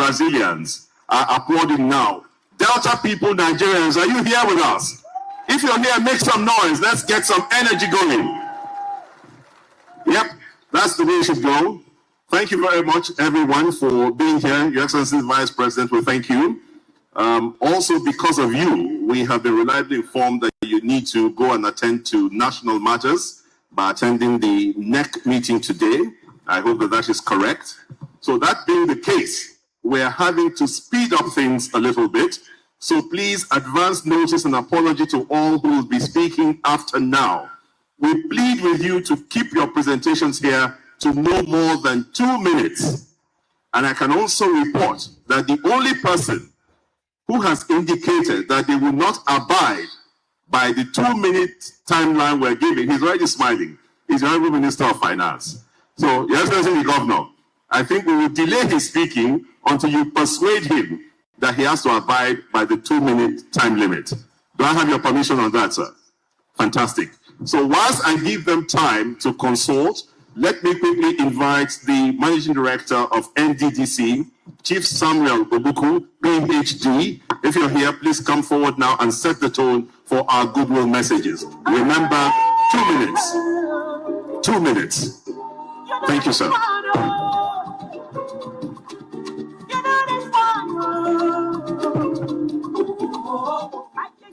Brazilians are applauding now. Delta people, Nigerians, are you here with us? If you're here, make some noise. Let's get some energy going. Yep, that's the way it should go. Thank you very much, everyone, for being here. Your Excellency, Vice President, we thank you. Also, because of you, we have been reliably informed that you need to go and attend to national matters by attending the NEC meeting today. I hope that that is correct. So that being the case, we're having to speed up things a little bit. So please advance notice and apology to all who will be speaking after now. We plead with you to keep your presentations here to no more than 2 minutes. And I can also report that the only person who has indicated that they will not abide by the 2-minute timeline we're giving, he's already smiling, is the Honorable Minister of Finance. So, Your Excellency the Governor, I think we will delay his speaking until you persuade him that he has to abide by the 2-minute time limit. Do I have your permission on that, sir? Fantastic. So whilst I give them time to consult, let me quickly invite the Managing Director of NDDC, Chief Samuel Ogbuku, PhD. If you're here, please come forward now and set the tone for our goodwill messages. Remember, 2 minutes. 2 minutes. Thank you, sir.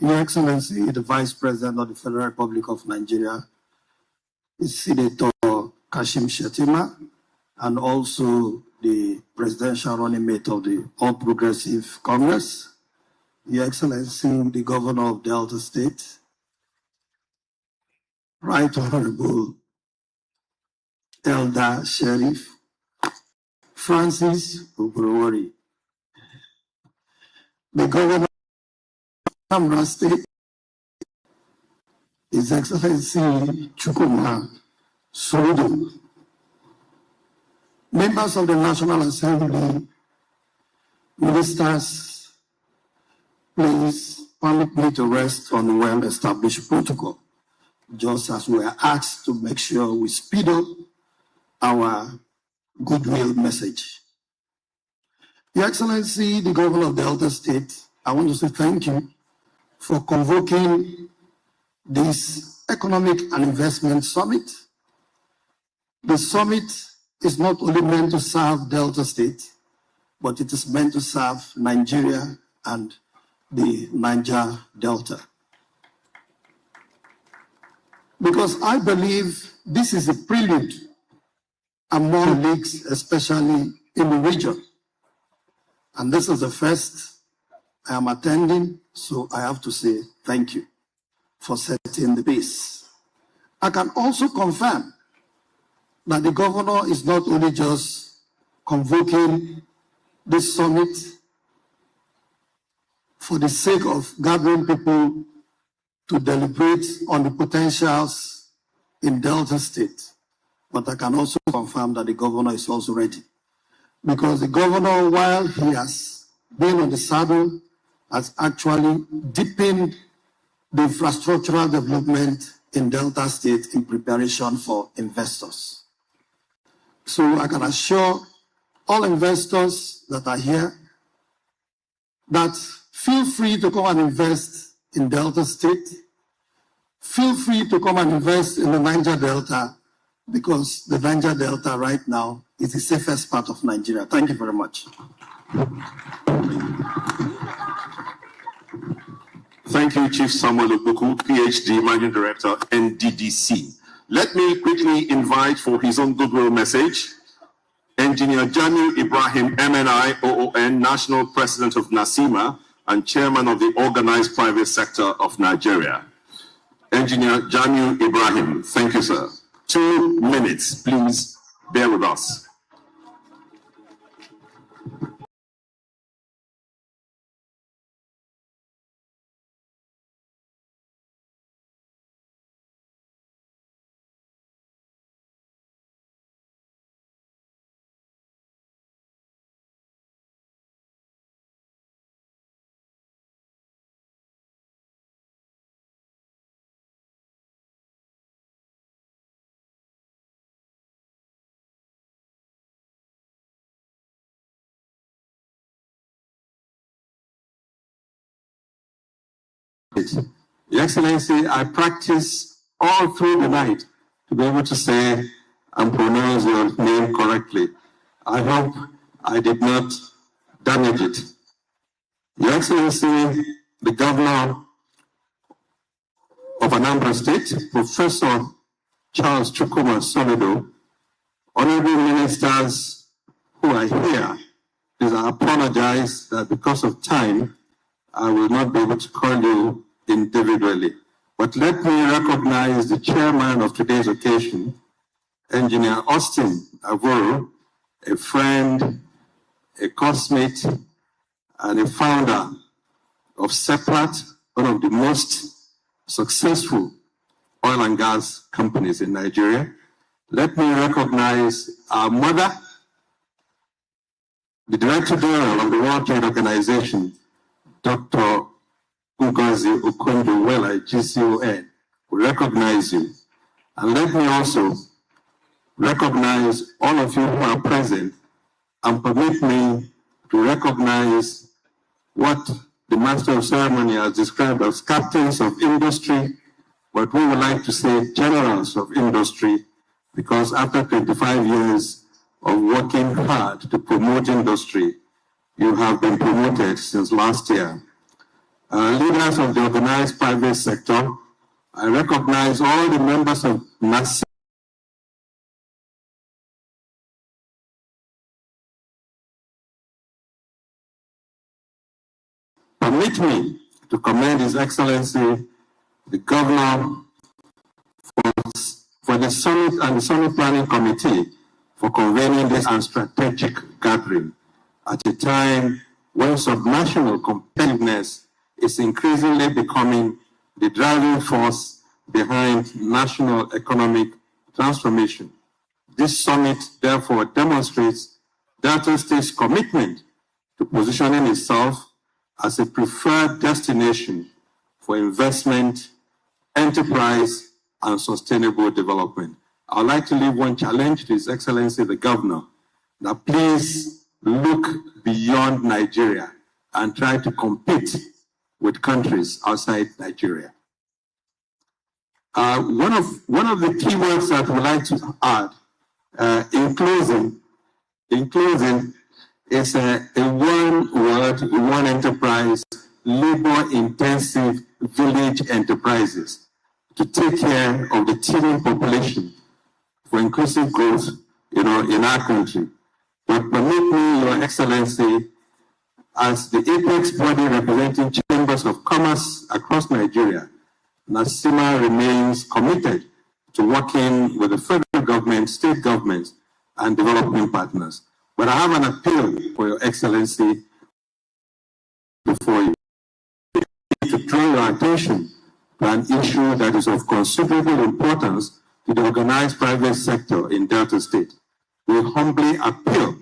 Your Excellency, the Vice President of the Federal Republic of Nigeria, Senator Kashim Shettima, and also the presidential running mate of the All Progressive Congress, Your Excellency, the Governor of Delta State, Right Honorable Elder Sheriff Francis Obrowori, the Governor of Anambra State, His Excellency Chukwuma Soludo, members of the National Assembly, ministers, please permit me to rest on well-established protocol, just as we are asked to make sure we speed up our goodwill message. Your Excellency, the Governor of Delta State, I want to say thank you for convoking this Economic and Investment Summit. The summit is not only meant to serve Delta State, but it is meant to serve Nigeria and the Niger Delta. Because I believe this is a prelude among leagues, especially in the region. And this is the first I am attending, so I have to say thank you for setting the pace. I can also confirm that the governor is not only just convoking this summit for the sake of gathering people to deliberate on the potentials in Delta State, but I can also confirm that the governor is also ready. Because the governor, while he has been on the saddle, has actually deepened the infrastructural development in Delta State in preparation for investors. So I can assure all investors that are here that feel free to come and invest in Delta State. Feel free to come and invest in the Niger Delta, because the Niger Delta right now is the safest part of Nigeria. Thank you very much. Thank you, Chief Samuel Ogbuku, PhD, Managing Director, NDDC. Let me quickly invite for his own goodwill message, Engineer Jamiu Ibrahim, MNI, OON, National President of NASIMA and Chairman of the Organized Private Sector of Nigeria. Engineer Jamiu Ibrahim, thank you, sir. 2 minutes, please bear with us. Your Excellency, I practiced all through the night to be able to say and pronounce your name correctly. I hope I did not damage it. Your Excellency, the Governor of Anambra State, Professor Charles Chukwuma Soludo, honorable ministers who are here, please, I apologize that because of time, I will not be able to call you individually. But let me recognize the chairman of today's occasion, Engineer Austin Avoro, a friend, a classmate, and a founder of Seplat, one of the most successful oil and gas companies in Nigeria. Let me recognize our mother, the Director General of the World Trade Organization, Dr. Ngozi Okonjo-Iweala, GCON. We recognize you. And let me also recognize all of you who are present and permit me to recognize what the Master of Ceremony has described as captains of industry, but we would like to say generals of industry, because after 25 years of working hard to promote industry, you have been promoted since last year. Leaders of the organized private sector, I recognize all the members of NASI. Permit me to commend His Excellency, the Governor, for the Summit and the Summit Planning Committee for convening this strategic gathering at a time when subnational competitiveness is increasingly becoming the driving force behind national economic transformation. This summit, therefore, demonstrates Delta State's commitment to positioning itself as a preferred destination for investment, enterprise, and sustainable development. I would like to leave one challenge to His Excellency the Governor, that please look beyond Nigeria and try to compete with countries outside Nigeria. One of the key words that we'd like to add in closing is a one word, one enterprise, labor-intensive village enterprises to take care of the teeming population for inclusive growth, in our country. But permit me, Your Excellency, as the apex body representing chambers of commerce across Nigeria, NASIMA remains committed to working with the federal government, state governments, and development partners. But I have an appeal for Your Excellency before you, to draw your attention to an issue that is of considerable importance to the organized private sector in Delta State. We humbly appeal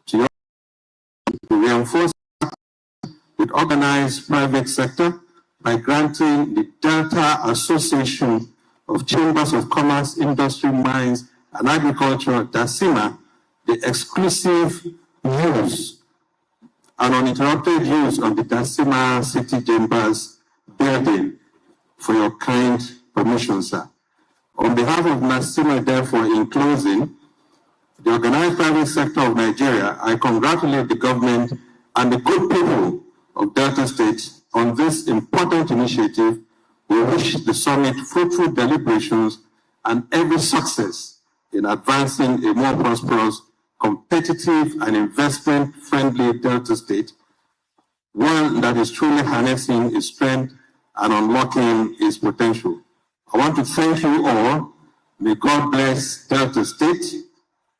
to you to reinforce the organized private sector by granting the Delta Association of Chambers of Commerce, Industry, Mines, and Agriculture, DASIMA, the exclusive use and uninterrupted use of the DASIMA City Chambers building for your kind permission, sir. On behalf of NASIMA, therefore, in closing, the organized private sector of Nigeria, I congratulate the government and the good people of Delta State on this important initiative. We wish the summit fruitful deliberations and every success in advancing a more prosperous, competitive, and investment-friendly Delta State, one that is truly harnessing its strength and unlocking its potential. I want to thank you all. May God bless Delta State.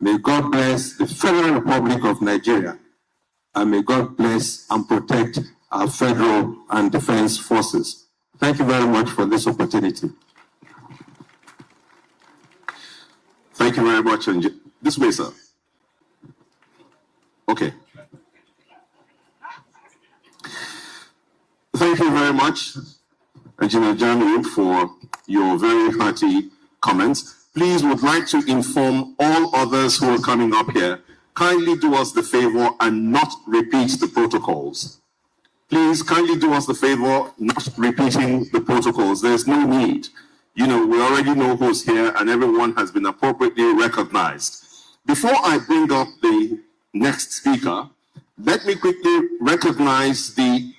May God bless the Federal Republic of Nigeria. And may God bless and protect our federal and defense forces. Thank you very much for this opportunity. Thank you very much. And this way, sir. Okay. Thank you very much, Engineer Jamiu, for your very hearty comments. Please would like to inform all others who are coming up here, kindly do us the favor and not repeat the protocols. please kindly do us the favor not repeating the protocols. There's no need. You know, we already know who's here and everyone has been appropriately recognized. Before I bring up the next speaker, let me quickly recognize the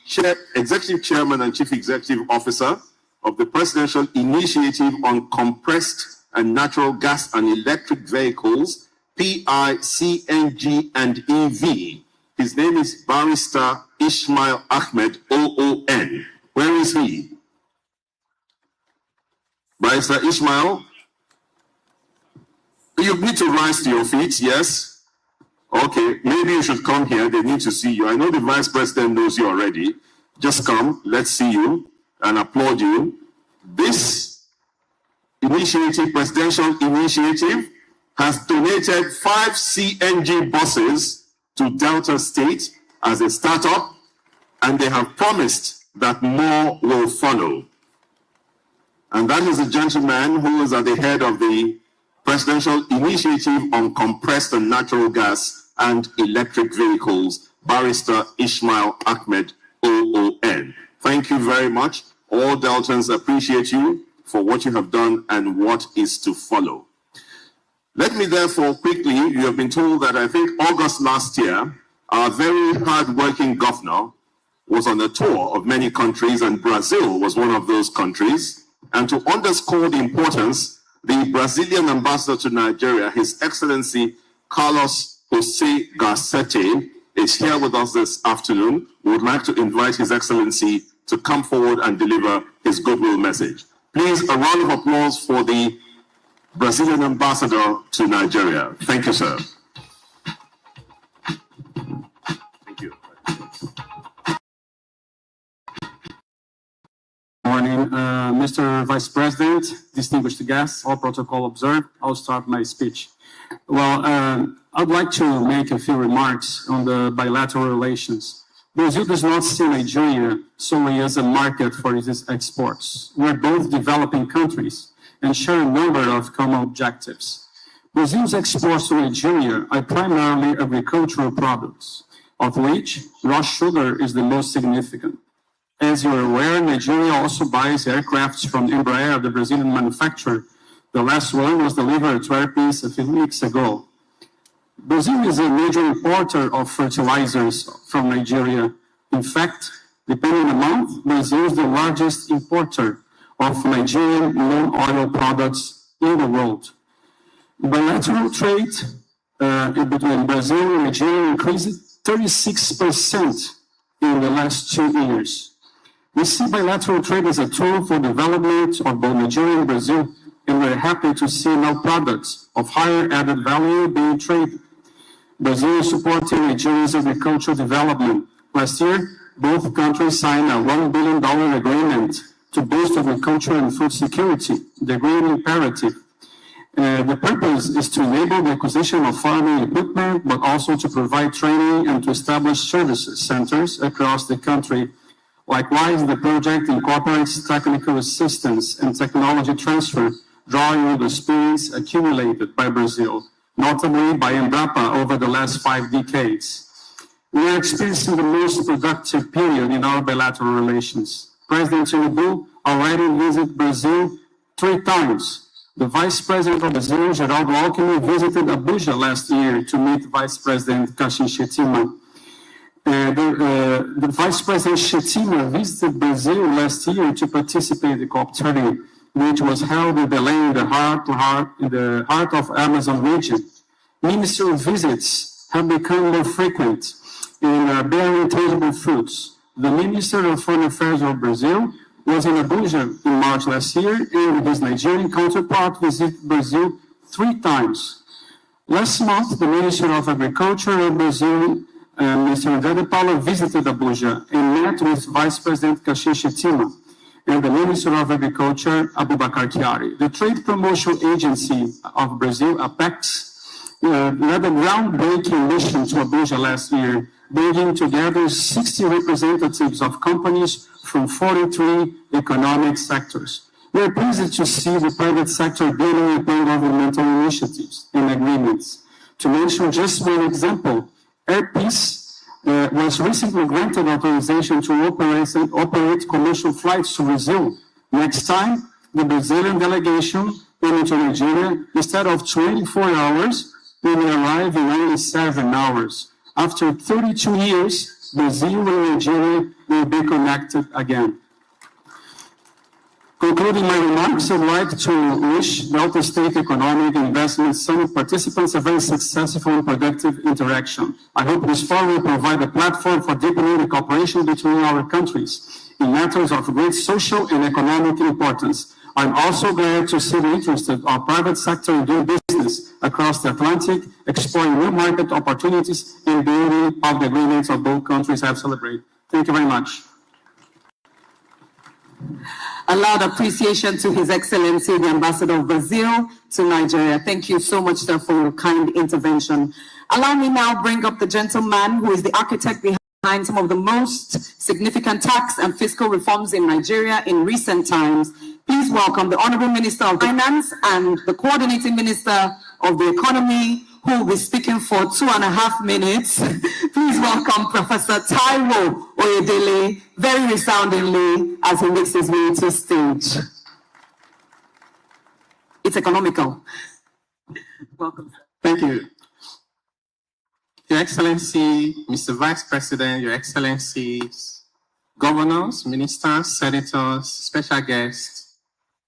Executive Chairman and Chief Executive Officer of the Presidential Initiative on Compressed and Natural Gas and Electric Vehicles, PICNG and EV. His name is Barrister Ishmael Ahmed, OON. Where is he? Barrister Ishmael? You need to rise to your feet, yes? Okay, maybe you should come here. They need to see you. I know the Vice President knows you already. Just come, let's see you and applaud you. This initiative, presidential initiative, has donated 5 CNG buses to Delta State as a startup, and they have promised that more will follow. And that is a gentleman who is at the head of the Presidential Initiative on Compressed and Natural Gas and Electric Vehicles, Barrister Ishmael Ahmed, OON. Thank you very much. All Deltans appreciate you for what you have done and what is to follow. Let me therefore quickly, you have been told that I think August last year, our very hard-working governor was on a tour of many countries, and Brazil was one of those countries. And to underscore the importance, the Brazilian ambassador to Nigeria, His Excellency Carlos Jose Garcetti, is here with us this afternoon. We would like to invite His Excellency to come forward and deliver his goodwill message. Please, a round of applause for the Brazilian ambassador to Nigeria. Thank you, sir. Thank you. Morning, Mr. Vice President, distinguished guests, all protocol observed. I'll start my speech. Well, I'd like to make a few remarks on the bilateral relations. Brazil does not see Nigeria solely as a market for its exports. We're both developing countries and share a number of common objectives. Brazil's exports to Nigeria are primarily agricultural products, of which raw sugar is the most significant. As you're aware, Nigeria also buys aircrafts from Embraer, the Brazilian manufacturer. The last one was delivered to Airpeace a few weeks ago. Brazil is a major importer of fertilizers from Nigeria. In fact, depending on the month, Brazil is the largest importer of Nigerian non-oil products in the world. Bilateral trade between Brazil and Nigeria increased 36% in the last 2 years. We see bilateral trade as a tool for development of both Nigeria and Brazil, and we're happy to see now products of higher added value being traded. Brazil is supporting Nigeria's agricultural development. Last year, both countries signed a $1 billion agreement to boost agriculture and food security, the Green Imperative. The purpose is to enable the acquisition of farming equipment, but also to provide training and to establish services centers across the country. Likewise, the project incorporates technical assistance and technology transfer, drawing on the experience accumulated by Brazil, notably by Embrapa over the last 5 decades. We are experiencing the most productive period in our bilateral relations. President Tinubu already visited Brazil 3 times. The Vice President of Brazil, Geraldo Alckmin, visited Abuja last year to meet Vice President Kashim Shettima. The Vice President Shettima visited Brazil last year to participate in the COP30, which was held in Belém, in the heart of Amazon region. Ministerial visits have become more frequent in bearing tangible fruits. The Minister of Foreign Affairs of Brazil was in Abuja in March last year, and his Nigerian counterpart visited Brazil 3 times. Last month, the Minister of Agriculture of Brazil, Mr. André de Paula, visited Abuja and met with Vice President Kashim Shettima and the Minister of Agriculture, Abubakar Chiari. The Trade Promotion Agency of Brazil, APEX, led a groundbreaking mission to Abuja last year, bringing together 60 representatives of companies from 43 economic sectors. We are pleased to see the private sector building upon governmental initiatives and agreements. To mention just one example, Airpeace was recently granted authorization to operate commercial flights to resume. Next time, the Brazilian delegation will to Nigeria, instead of 24 hours, we will arrive in only 7 hours. After 32 years, Brazil and Nigeria will be connected again. Concluding my remarks, I'd like to wish Delta State Economic Investment Summit participants a very successful and productive interaction. I hope this forum will provide a platform for deepening the cooperation between our countries in matters of great social and economic importance. I'm also glad to see the interest of our private sector in doing business across the Atlantic, exploring new market opportunities and building of the agreements of both countries have celebrated. Thank you very much. A loud appreciation to His Excellency, the Ambassador of Brazil to Nigeria. Thank you so much, sir, for your kind intervention. Allow me now bring up the gentleman who is the architect behind some of the most significant tax and fiscal reforms in Nigeria in recent times. Please welcome the Honorable Minister of Finance and the Coordinating Minister of the Economy, who will be speaking for 2.5 minutes. Please welcome Professor Taiwo Oyedele, very resoundingly, as he makes his way to stage. It's economical. Welcome. Thank you. Your Excellency, Mr. Vice President, Your Excellencies, governors, ministers, senators, special guests,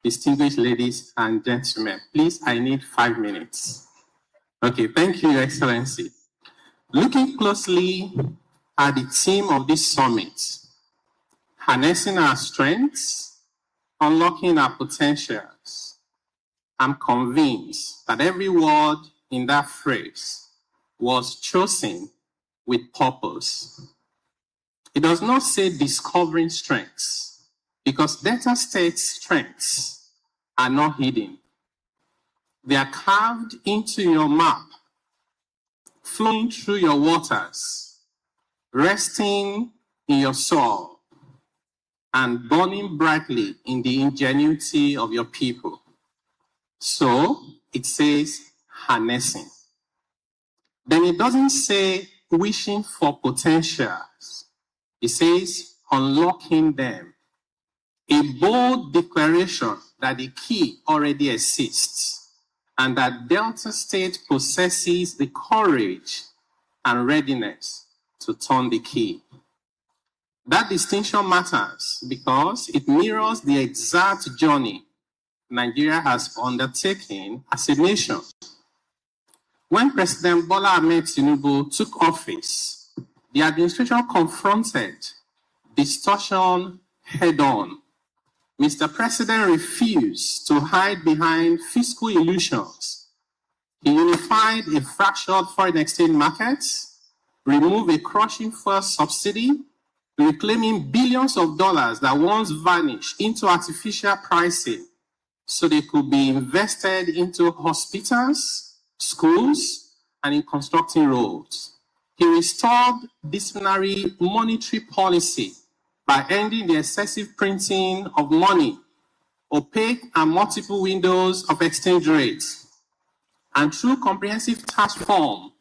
distinguished ladies and gentlemen, please, I need 5 minutes. Okay, thank you, Your Excellency. Looking closely at the theme of this summit, harnessing our strengths, unlocking our potentials, I'm convinced that every word in that phrase was chosen with purpose. It does not say discovering strengths, because Delta State's strengths are not hidden. They are carved into your map, flowing through your waters, resting in your soul, and burning brightly in the ingenuity of your people. So it says harnessing. Then it doesn't say wishing for potentials. It says unlocking them. A bold declaration that the key already exists, and that Delta State possesses the courage and readiness to turn the key. That distinction matters because it mirrors the exact journey Nigeria has undertaken as a nation. When President Bola Ahmed Tinubu took office, the administration confronted distortion head-on. Mr. President refused to hide behind fiscal illusions. He unified a fractured foreign exchange market, removed a crushing fuel subsidy, reclaiming billions of dollars that once vanished into artificial pricing so they could be invested into hospitals, schools, and in constructing roads. He restored disciplinary monetary policy by ending the excessive printing of money, opaque and multiple windows of exchange rates. And through comprehensive tax reform,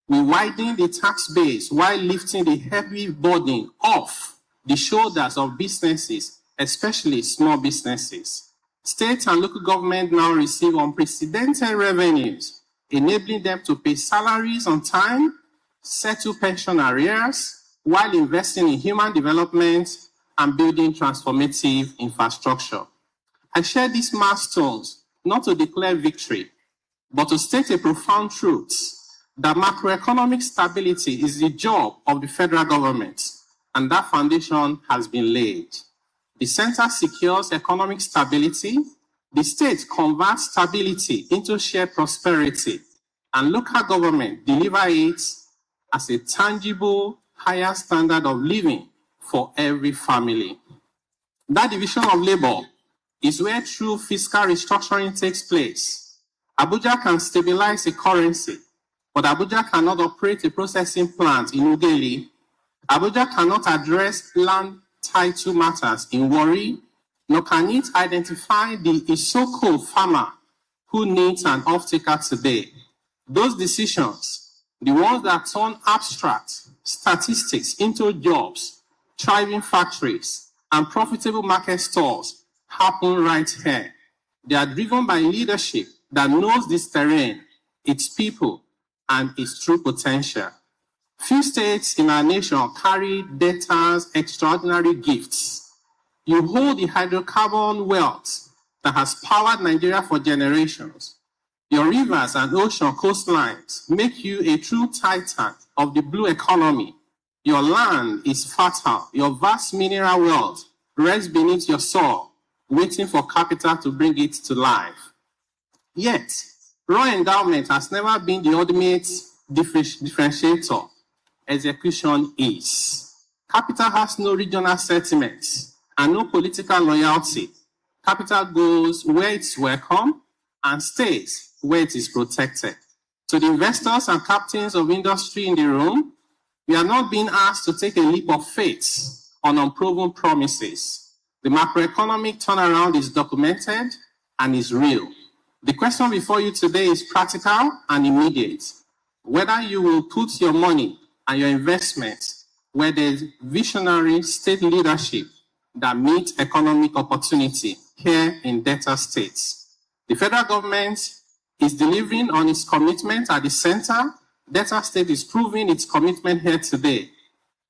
we widened the tax base while lifting the heavy burden off the shoulders of businesses, especially small businesses. State and local government now receive unprecedented revenues, enabling them to pay salaries on time, settle pension arrears, while investing in human development and building transformative infrastructure. I share these milestones not to declare victory, but to state a profound truth that macroeconomic stability is the job of the federal government, and that foundation has been laid. The center secures economic stability, the state converts stability into shared prosperity, and local government deliver it as a tangible, higher standard of living for every family. That division of labor is where true fiscal restructuring takes place. Abuja can stabilize a currency, but Abuja cannot operate a processing plant in Ughelli. Abuja cannot address land title matters in Warri, nor can it identify the Isoko farmer who needs an off-taker today. Those decisions, the ones that turn abstract statistics into jobs, thriving factories, and profitable market stores happen right here. They are driven by leadership that knows this terrain, its people, and its true potential. Few states in our nation carry data's extraordinary gifts. You hold the hydrocarbon wealth that has powered Nigeria for generations. Your rivers and ocean coastlines make you a true titan of the blue economy. Your land is fertile. Your vast mineral wealth rests beneath your soil, waiting for capital to bring it to life. Yet, raw endowment has never been the ultimate differentiator. Execution is. Capital has no regional sentiments and no political loyalty. Capital goes where it's welcome and stays where it is protected. To the investors and captains of industry in the room, we are not being asked to take a leap of faith on unproven promises. The macroeconomic turnaround is documented and is real. The question before you today is practical and immediate. Whether you will put your money and your investments where there's visionary state leadership that meets economic opportunity here in Delta states. The federal government is delivering on its commitment at the center. Delta State is proving its commitment here today.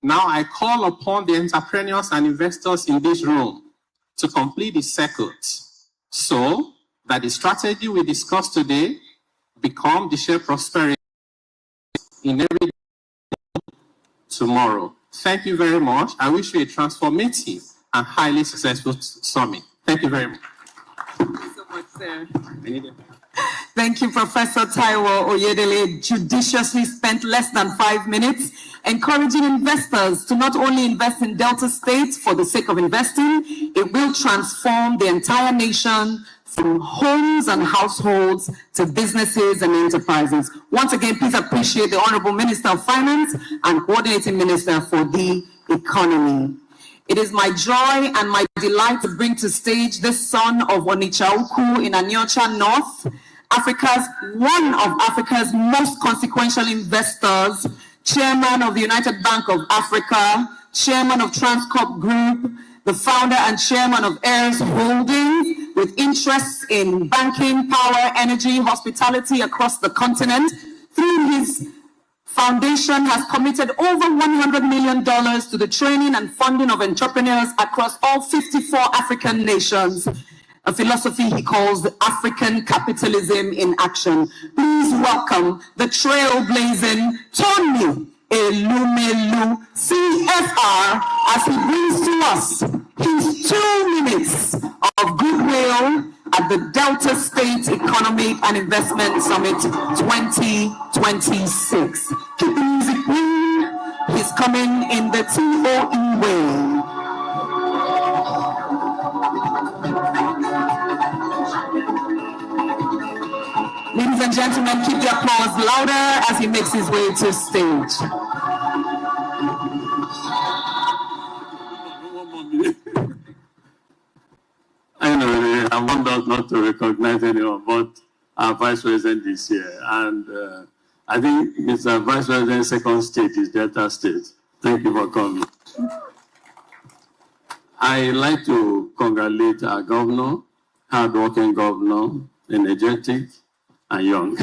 Now I call upon the entrepreneurs and investors in this room to complete the circuit so that the strategy we discussed today become the shared prosperity in every tomorrow. Thank you very much. I wish you a transformative and highly successful summit. Thank you very much. Thank you so much, sir. Thank you, Professor Taiwo Oyedele. Judiciously spent less than 5 minutes encouraging investors to not only invest in Delta State for the sake of investing, it will transform the entire nation from homes and households to businesses and enterprises. Once again, please appreciate the Honorable Minister of Finance and Coordinating Minister for the Economy. It is my joy and my delight to bring to stage the son of Onitsha-Ukwu in Aniocha North, one of Africa's most consequential investors, chairman of the United Bank of Africa, chairman of Transcorp Group, the founder and chairman of Heirs Holdings, with interests in banking, power, energy, hospitality across the continent. Through his foundation has committed over $100 million to the training and funding of entrepreneurs across all 54 African nations, a philosophy he calls African capitalism in action. Please welcome the trailblazing Tony Elumelu, CFR, as he brings to us his 2 minutes of goodwill at the Delta State Economic and Investment Summit 2026. Keep the music clean. He's coming in the TOE way. Ladies and gentlemen, keep the applause louder as he makes his way to stage. I know I want us not to recognize anyone, but our Vice President is here. And I think Mr. Vice President's second state is Delta State. Thank you for coming. I like to congratulate our governor, hardworking governor, energetic and young,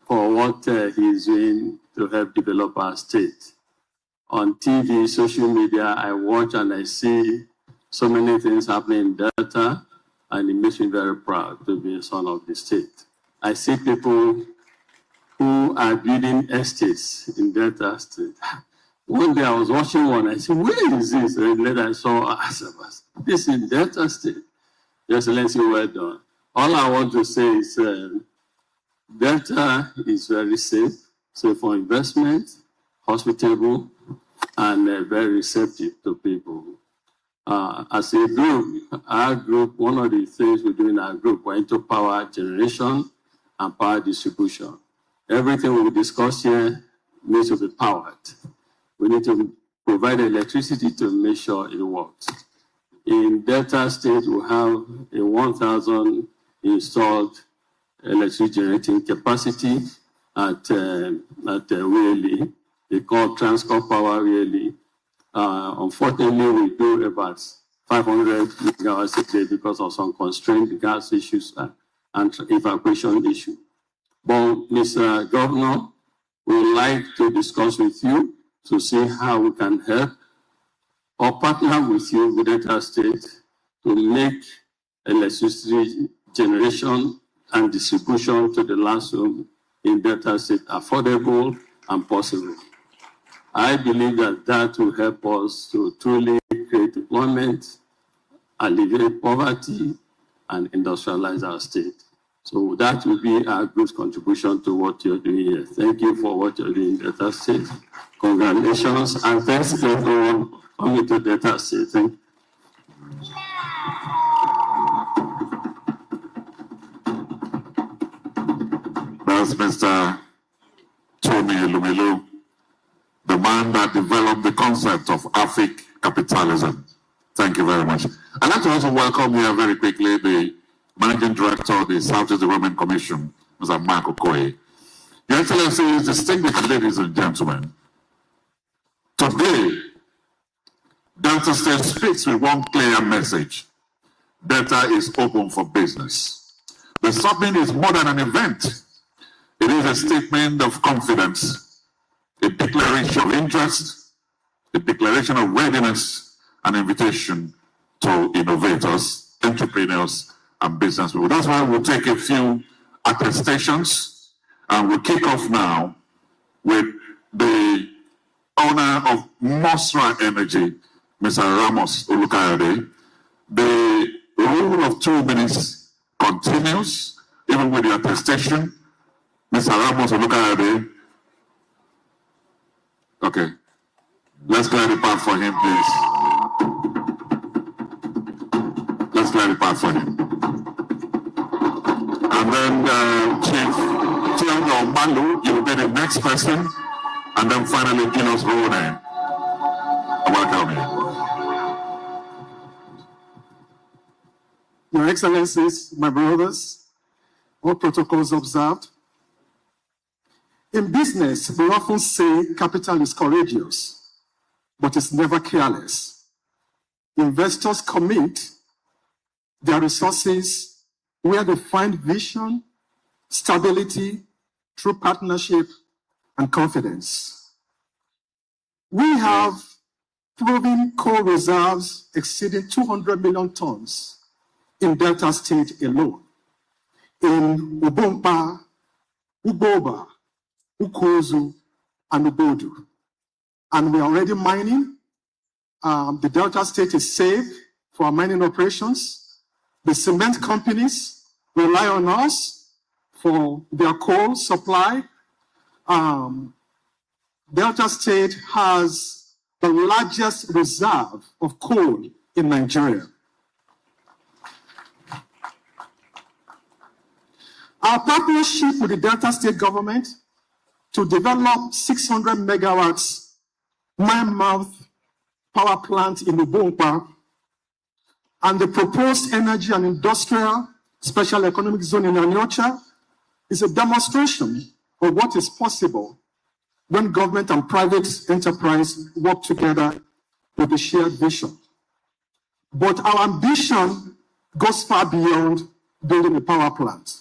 for what he is doing to help develop our state. On TV, social media, I watch and I see so many things happening in Delta, and it makes me very proud to be a son of the state. I see people who are building estates in Delta State. One day I was watching one, I said, where is this? And later I saw Asabas. This is Delta State. Your Excellency, well done. All I want to say is Delta is very safe for investment, hospitable, and very receptive to people. As a group, our group, one of the things we do in our group, we're into power generation and power distribution. Everything we discuss here needs to be powered. We need to provide electricity to make sure it works. In Delta State, we have a 1,000 installed electricity generating capacity at Whaley. they call Transcorp Power really. Unfortunately, we do about 500 megawatts a day because of some constrained gas issues and evacuation issue. But Mr. Governor, we would like to discuss with you to see how we can help or partner with you with Delta State to make electricity generation and distribution to the last home in Delta State affordable and possible. I believe that that will help us to truly create employment, alleviate poverty, and industrialize our state. So that will be a good contribution to what you're doing here. Thank you for what you're doing in Delta State. Congratulations, and thanks to everyone coming to Delta State. Thank you. That's Mr. Tony Elumelu, the man that developed the concept of Afrik capitalism. Thank you very much. I'd like to also welcome here very quickly the Managing Director of the Southeast Development Commission, Mr. Mark Okoye. Your Excellencies, distinguished ladies and gentlemen, today, Delta State speaks with one clear message. Delta is open for business. The summit is more than an event. It is a statement of confidence, a declaration of interest, a declaration of readiness, an invitation to innovators, entrepreneurs, and business people. That's why we'll take a few attestations, and we'll kick off now with the owner of Mosra Energy, Mr. Ramos Olukayode. The rule of 2 minutes continues, even with the attestation. Mr. Ramos Olukayode. Okay. Let's clear the path for him, please. Let's clear the path for him. And then Chief Tiago Malu, you will be the next person. And then finally, Gilos Rone. Welcome you. Your Excellencies, my brothers, all protocols observed. In business, we often say capital is courageous, but it's never careless. Investors commit their resources where they find vision, stability, true partnership, and confidence. We have proven coal reserves exceeding 200 million tons in Delta State alone. In Ubumpa, Uboba, Ukozu, and Ubodu. And we're already mining. The Delta State is safe for our mining operations. The cement companies rely on us for their coal supply. Delta State has the largest reserve of coal in Nigeria. Our partnership with the Delta State government to develop 600 megawatts mine-mouth power plant in Ubumpa and the proposed energy and industrial special economic zone in Aniocha is a demonstration of what is possible when government and private enterprise work together with a shared vision. But our ambition goes far beyond building a power plant.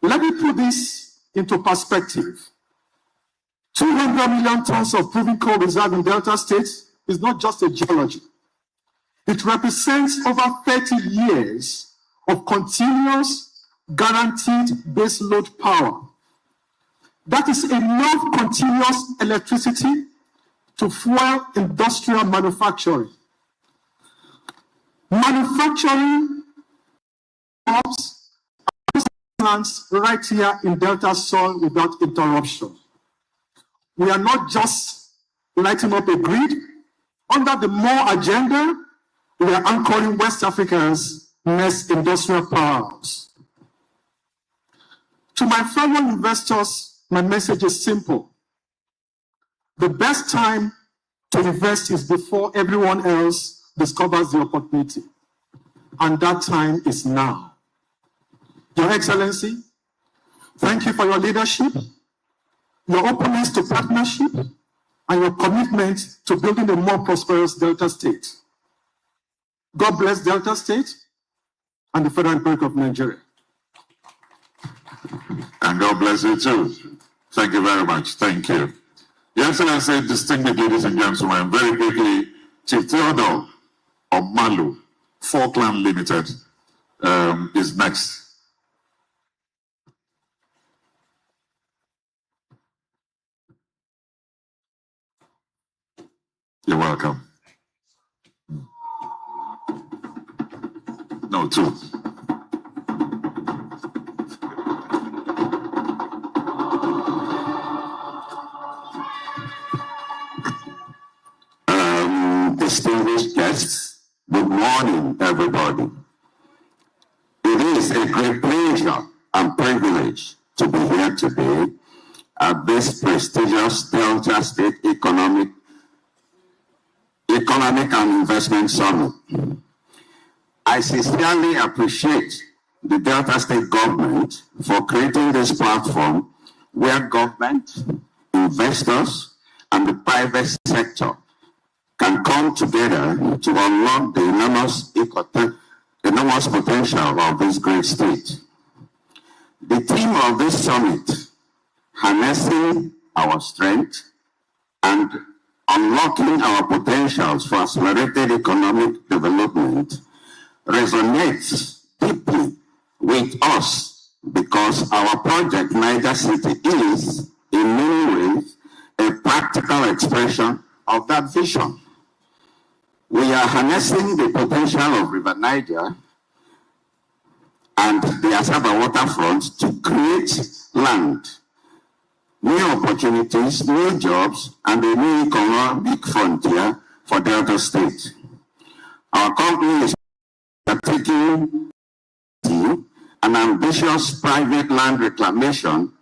Let me put this into perspective. 200 million tons of proven coal reserve in Delta State is not just a geology. It represents over 30 years of continuous, guaranteed baseload power. That is enough continuous electricity to fuel industrial manufacturing. Manufacturing jobs plants right here in Delta soil without interruption. We are not just lighting up a grid. Under the MORE agenda, we are anchoring West Africa's next industrial powers. To my fellow investors, my message is simple. The best time to invest is before everyone else discovers the opportunity. And that time is now. Your Excellency, thank you for your leadership. your openness to partnership, and your commitment to building a more prosperous Delta State. God bless Delta State and the Federal Republic of Nigeria. And God bless you too. Thank you very much. Thank you. Your Excellency, distinguished ladies and gentlemen, very quickly, Chief Theodore Omalu, Falkland Limited, is next. You're welcome. No, two. Distinguished guests, good morning, everybody. It is a great pleasure and privilege to be here today at this prestigious Delta State Economic and Investment Summit. I sincerely appreciate the Delta State government for creating this platform where government, investors, and the private sector can come together to unlock the enormous potential of this great state. The theme of this summit, harnessing our strength and unlocking our potentials for accelerated economic development, resonates deeply with us because our project, Niger City, is, in many ways, a practical expression of that vision. We are harnessing the potential of River Niger and the Asaba waterfront to create land, new opportunities, new jobs, and a new economic frontier for Delta State. Our company is taking an ambitious private land reclamation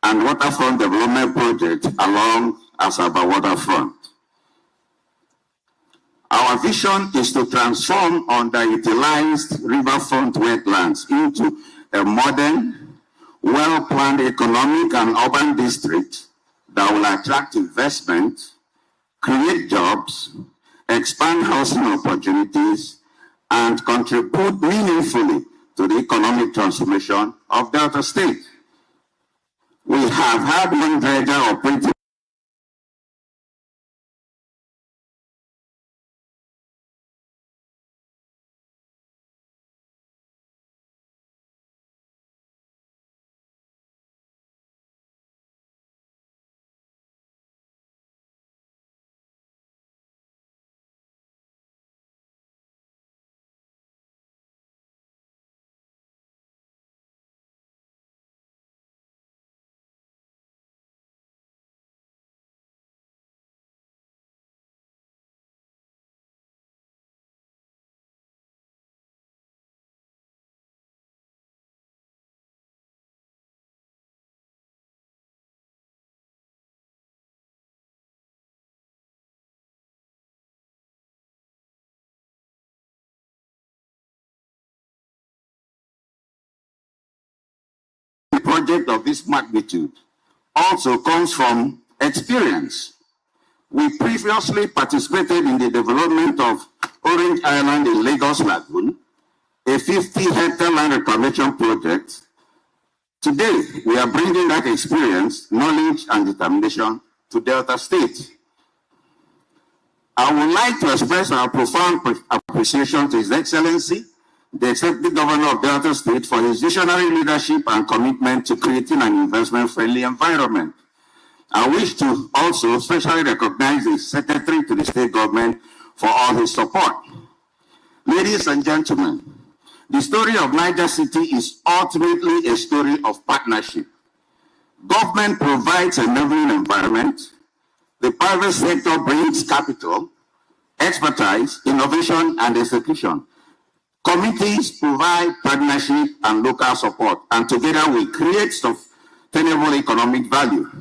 and waterfront development project along Asaba waterfront. Our vision is to transform underutilized riverfront wetlands into a modern, well-planned economic and urban district that will attract investment, create jobs, expand housing opportunities, and contribute meaningfully to the economic transformation of Delta State. We have had one dredger operating project of this magnitude also comes from experience. We previously participated in the development of Orange Island in Lagos Lagoon, a 50-hectare land reclamation project. Today, we are bringing that experience, knowledge, and determination to Delta State. I would like to express our profound appreciation to His Excellency, the Executive Governor of Delta State, for his visionary leadership and commitment to creating an investment-friendly environment. I wish to also especially recognize the Secretary to the State Government for all his support. Ladies and gentlemen, the story of Niger City is ultimately a story of partnership. Government provides an enabling environment, the private sector brings capital, expertise, innovation, and execution. Committees provide partnership and local support, and together we create sustainable economic value.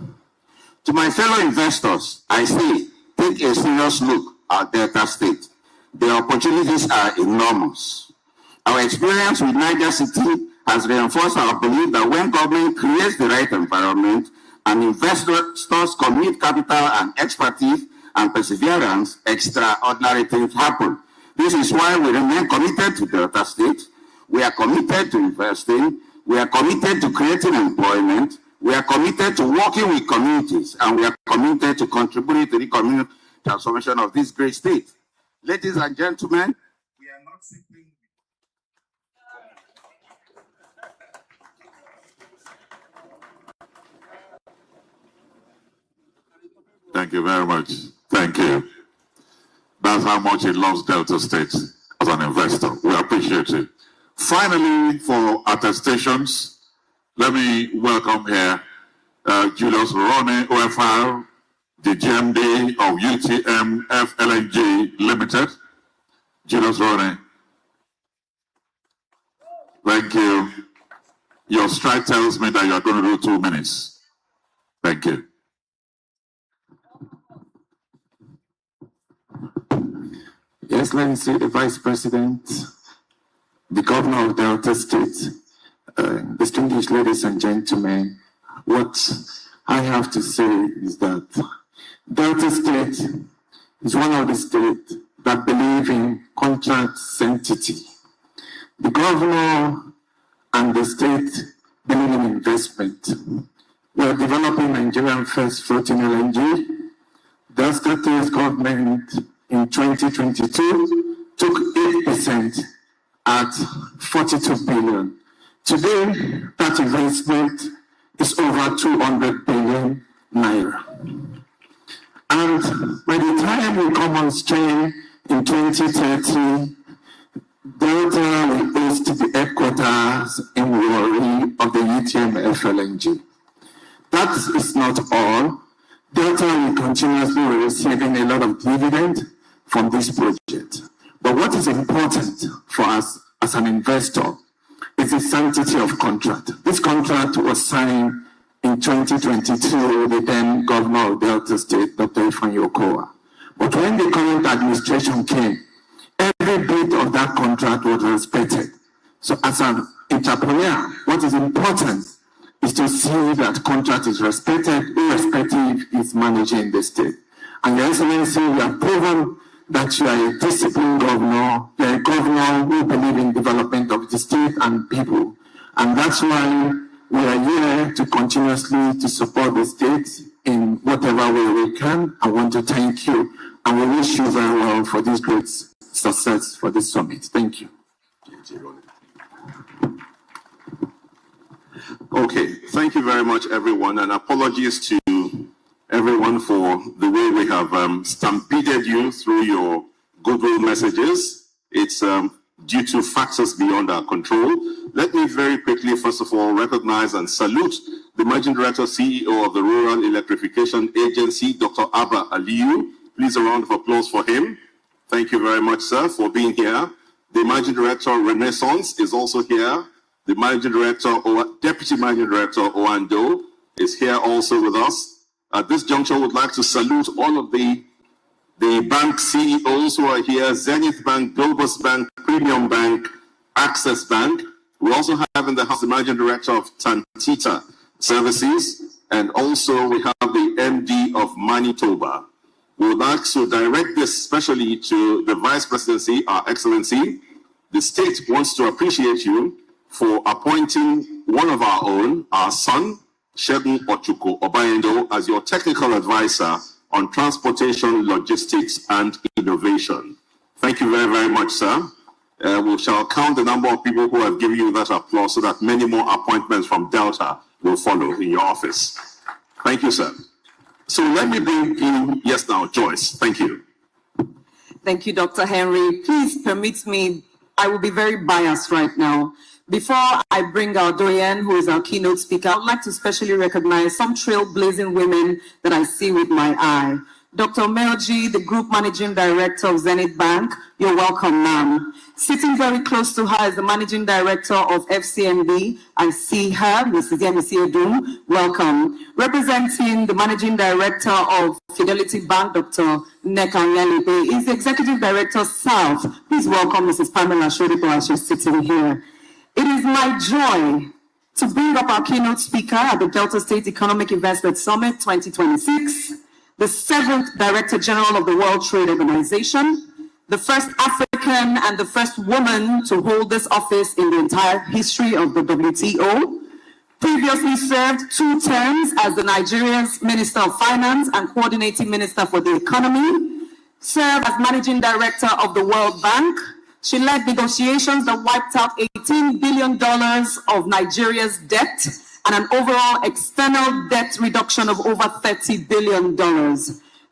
To my fellow investors, I say, take a serious look at Delta State. The opportunities are enormous. Our experience with Niger City has reinforced our belief that when government creates the right environment and investors commit capital and expertise and perseverance, extraordinary things happen. This is why we remain committed to Delta State. We are committed to investing. We are committed to creating employment. We are committed to working with communities, and we are committed to contributing to the community transformation of this great state. Ladies and gentlemen, we are not simply... Thank you very much. Thank you. That's how much he loves Delta State as an investor. We appreciate it. Finally, for attestations, let me welcome here Julius Ronnie, OFR, the GMD of UTM FLNG Limited. Julius Ronnie. Thank you. Your strike tells me that you are going to do 2 minutes. Thank you. Your Excellency, the Vice President, the Governor of Delta State, distinguished ladies and gentlemen, what I have to say is that Delta State is one of the states that believe in contract sanctity. The Governor and the state believe in investment. We are developing Nigerian first floating LNG. Delta State government in 2022 took 8% at 42 billion. Today, that investment is over 200 billion naira. And by the time we come on stream in 2030, Delta will host the headquarters in Warri of the UTM FLNG. That is not all. Delta will continuously be receiving a lot of dividend from this project. But what is important for us as an investor is the sanctity of contract. This contract was signed in 2022 with the then Governor of Delta State, Dr. Ifeanyi Okowa. But when the current administration came, every bit of that contract was respected. So as an entrepreneur, what is important is to see that contract is respected, irrespective is managing the state. And Your Excellency, we have proven that you are a disciplined governor, you are a governor who believes in development of the state and people. And that's why we are here to continuously to support the state in whatever way we can. I want to thank you, and we wish you very well for this great success for this summit. Thank you. Okay, thank you very much, everyone, and apologies to everyone for the way we have stampeded you through your goodwill messages. It's due to factors beyond our control. Let me very quickly, first of all, recognize and salute the Managing Director, CEO of the Rural Electrification Agency, Dr. Abba Aliyu. Please, a round of applause for him. Thank you very much, sir, for being here. The Managing Director, Renaissance, is also here. The Managing Director, or Deputy Managing Director, Oando, is here also with us. At this juncture, I would like to salute all of the bank CEOs who are here: Zenith Bank, Globus Bank, Premium Bank, Access Bank. We also have in the house the Managing Director of Tantita Services, and also we have the MD of Manitoba. We would like to direct this especially to the Vice Presidency, Our Excellency. The state wants to appreciate you for appointing one of our own, our son, Shegun Ochuko Obayendo, as your technical advisor on transportation, logistics, and innovation. Thank you very, very much, sir. We shall count the number of people who have given you that applause so that many more appointments from Delta will follow in your office. Thank you, sir. So let me bring in, yes, now, Joyce. Thank you. Thank you, Dr. Henry. Please permit me, I will be very biased right now. Before I bring our Doyen, who is our keynote speaker, I would like to specially recognize some trailblazing women that I see with my eye. Dr. Melji, the Group Managing Director of Zenith Bank, you're welcome, ma'am. Sitting very close to her is the Managing Director of FCMB. I see her, Mrs. Yemisi Edum, welcome. Representing the Managing Director of Fidelity Bank, Dr. Nneka Onyalibe, is the Executive Director South. Please welcome Mrs. Pamela Shodipo as she's sitting here. It is my joy to bring up our keynote speaker at the Delta State Economic Investment Summit 2026, the 7th Director General of the World Trade Organization, the first African and the first woman to hold this office in the entire history of the WTO, previously served 2 terms as the Nigeria's Minister of Finance and Coordinating Minister for the Economy, served as Managing Director of the World Bank. She led negotiations that wiped out $18 billion of Nigeria's debt and an overall external debt reduction of over $30 billion.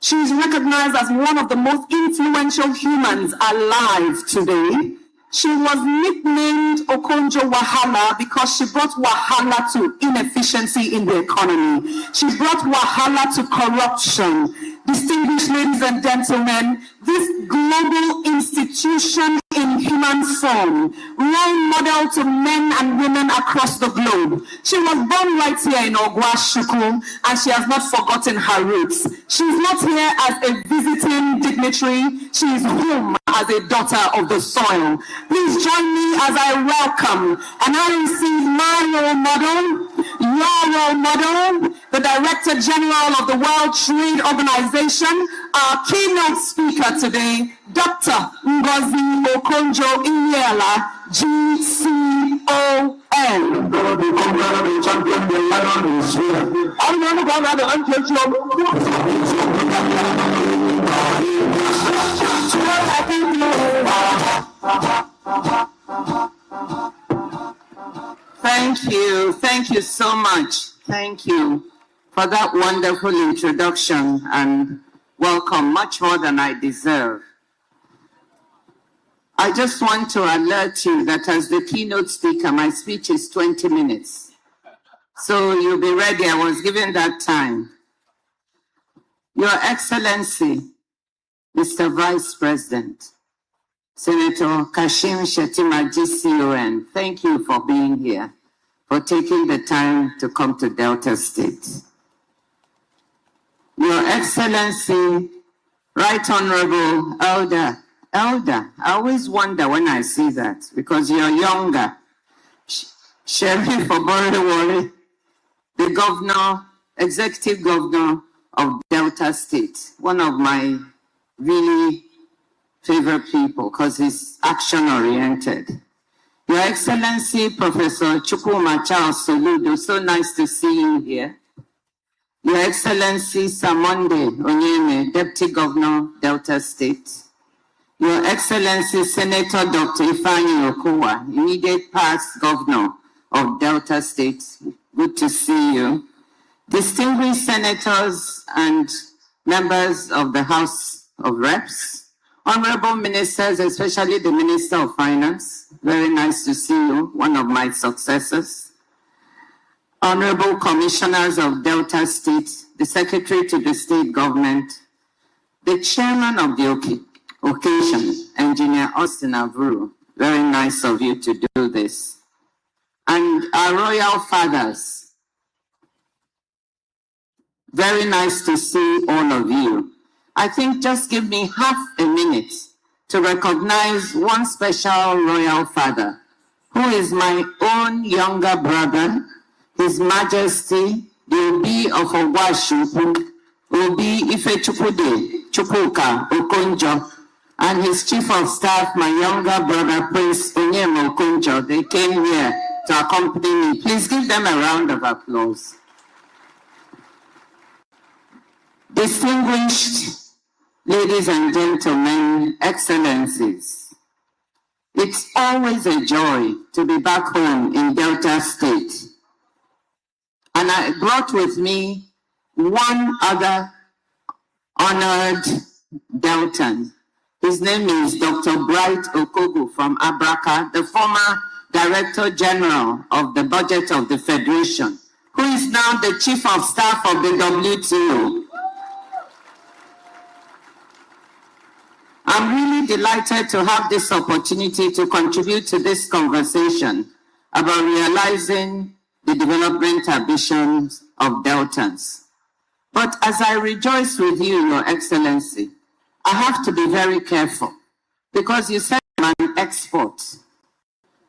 She is recognized as one of the most influential humans alive today. She was nicknamed Okonjo Wahala because she brought Wahala to inefficiency in the economy. She brought Wahala to corruption. Distinguished ladies and gentlemen, this global institution in human form, role model to men and women across the globe. She was born right here in Ogwashuku, and she has not forgotten her roots. She's not here as a visiting dignitary. She is home as a daughter of the soil. Please join me as I welcome and I receive my role model, your role model, the Director General of the World Trade Organization, our keynote speaker today, Dr. Ngozi Okonjo-Iweala, GCON. Thank you so much. Thank you for that wonderful introduction and welcome, much more than I deserve. I just want to alert you that as the keynote speaker, my speech is 20 minutes. So you'll be ready. I was given that time. Your Excellency, Mr. Vice President, Senator Kashim Shettima, GCON, thank you for being here, for taking the time to come to Delta State. Your Excellency, Right Honorable Elder, I always wonder when I see that, because you're younger. Sheriff Oborewole, the governor, executive governor of Delta State, one of my really favorite people because he's action-oriented. Your Excellency, Professor Chukwuma Charles Soludo, so nice to see you here. Your Excellency, Samonde Onyeme, Deputy Governor, Delta State. Your Excellency, Senator Dr. Ifeanyi Okowa, immediate past Governor of Delta State. Good to see you. Distinguished senators and members of the House of Reps, honorable ministers, especially the Minister of Finance, very nice to see you, one of my successors. Honorable commissioners of Delta State, the Secretary to the State Government, the Chairman of the occasion, Engineer Austin Avuru, very nice of you to do this. And our royal fathers, very nice to see all of you. I think just give me half a minute to recognize one special royal father, who is my own younger brother, His Majesty, the Obi of Ogwashuku, Obi Ifechukwude Chukwuka Okonjo, and his Chief of Staff, my younger brother, Prince Onyema Okonjo. They came here to accompany me. Please give them a round of applause. Distinguished ladies and gentlemen, excellencies, it's always a joy to be back home in Delta State. And I brought with me one other honored Deltan. His name is Dr. Bright Okogu from Abraka, the former Director General of the Budget of the Federation, who is now the Chief of Staff of the WTO. I'm really delighted to have this opportunity to contribute to this conversation about realizing the development ambitions of Deltans. But as I rejoice with you, Your Excellency, I have to be very careful because you said I'm an export.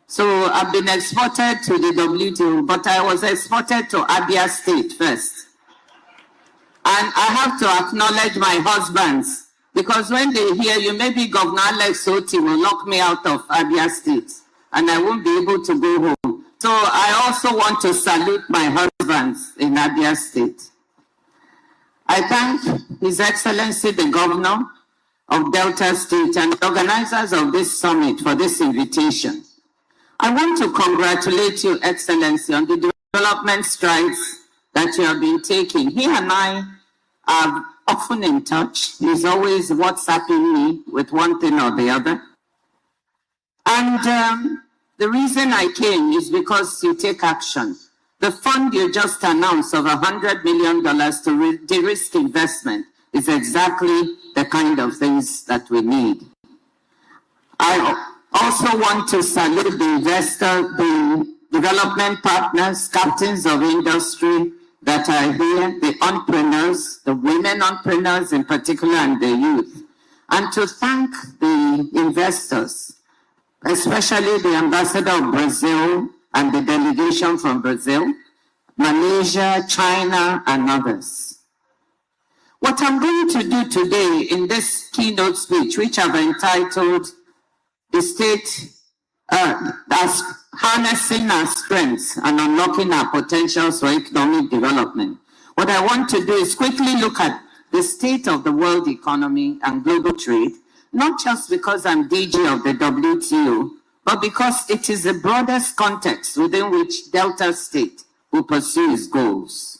So I've been exported to the WTO, but I was exported to Abia State first. And I have to acknowledge my husbands, because when they hear you, maybe Governor Alex Oti will knock me out of Abia State, and I won't be able to go home. So I also want to salute my husbands in Abia State. I thank His Excellency the Governor of Delta State and the organizers of this summit for this invitation. I want to congratulate you, Excellency, on the development strides that you have been taking. He and I are often in touch. He's always WhatsApping me with one thing or the other. And the reason I came is because you take action. The fund you just announced of $100 million to de-risk investment is exactly the kind of things that we need. I also want to salute the development partners, captains of industry that are here, the entrepreneurs, the women entrepreneurs in particular, and the youth. And to thank the investors, especially the ambassador of Brazil and the delegation from Brazil, Malaysia, China, and others. What I'm going to do today in this keynote speech, which I've entitled The State as Harnessing Our Strengths and Unlocking Our Potentials for Economic Development, what I want to do is quickly look at the state of the world economy and global trade, not just because I'm DG of the WTO, but because it is the broadest context within which Delta State will pursue its goals.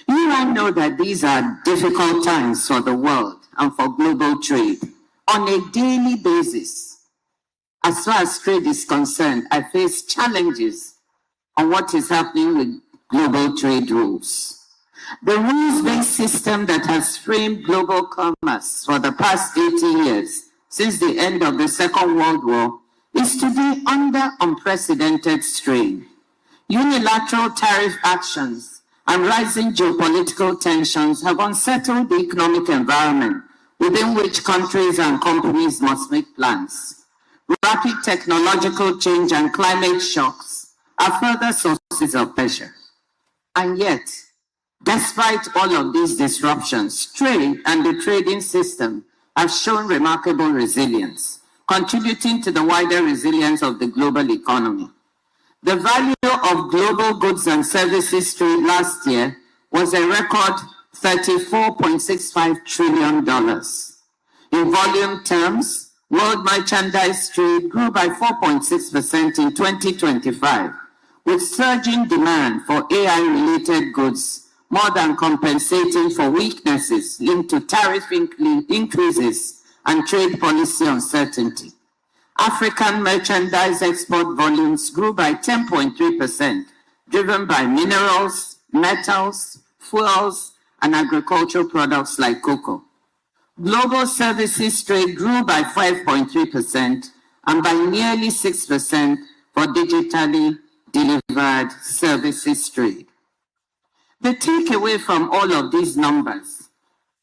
You all know that these are difficult times for the world and for global trade. On a daily basis, as far as trade is concerned, I face challenges on what is happening with global trade rules. The rules-based system that has framed global commerce for the past 80 years, since the end of the Second World War, is today under unprecedented strain. Unilateral tariff actions and rising geopolitical tensions have unsettled the economic environment within which countries and companies must make plans. Rapid technological change and climate shocks are further sources of pressure. And yet, despite all of these disruptions, trade and the trading system have shown remarkable resilience, contributing to the wider resilience of the global economy. The value of global goods and services trade last year was a record $34.65 trillion. In volume terms, world merchandise trade grew by 4.6% in 2025, with surging demand for AI-related goods more than compensating for weaknesses linked to tariff increases and trade policy uncertainty. African merchandise export volumes grew by 10.3%, driven by minerals, metals, fuels, and agricultural products like cocoa. Global services trade grew by 5.3% and by nearly 6% for digitally delivered services trade. The takeaway from all of these numbers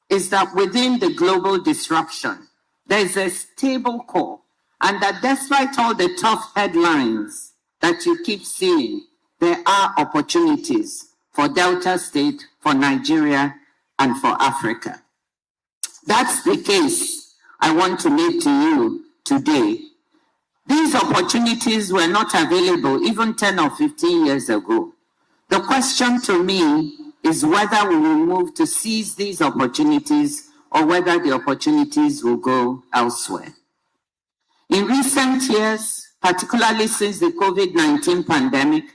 is that within the global disruption, there is a stable core, and that despite all the tough headlines that you keep seeing, there are opportunities for Delta State, for Nigeria, and for Africa. That's the case I want to make to you today. These opportunities were not available even 10 or 15 years ago. The question to me is whether we will move to seize these opportunities or whether the opportunities will go elsewhere. In recent years, particularly since the COVID-19 pandemic,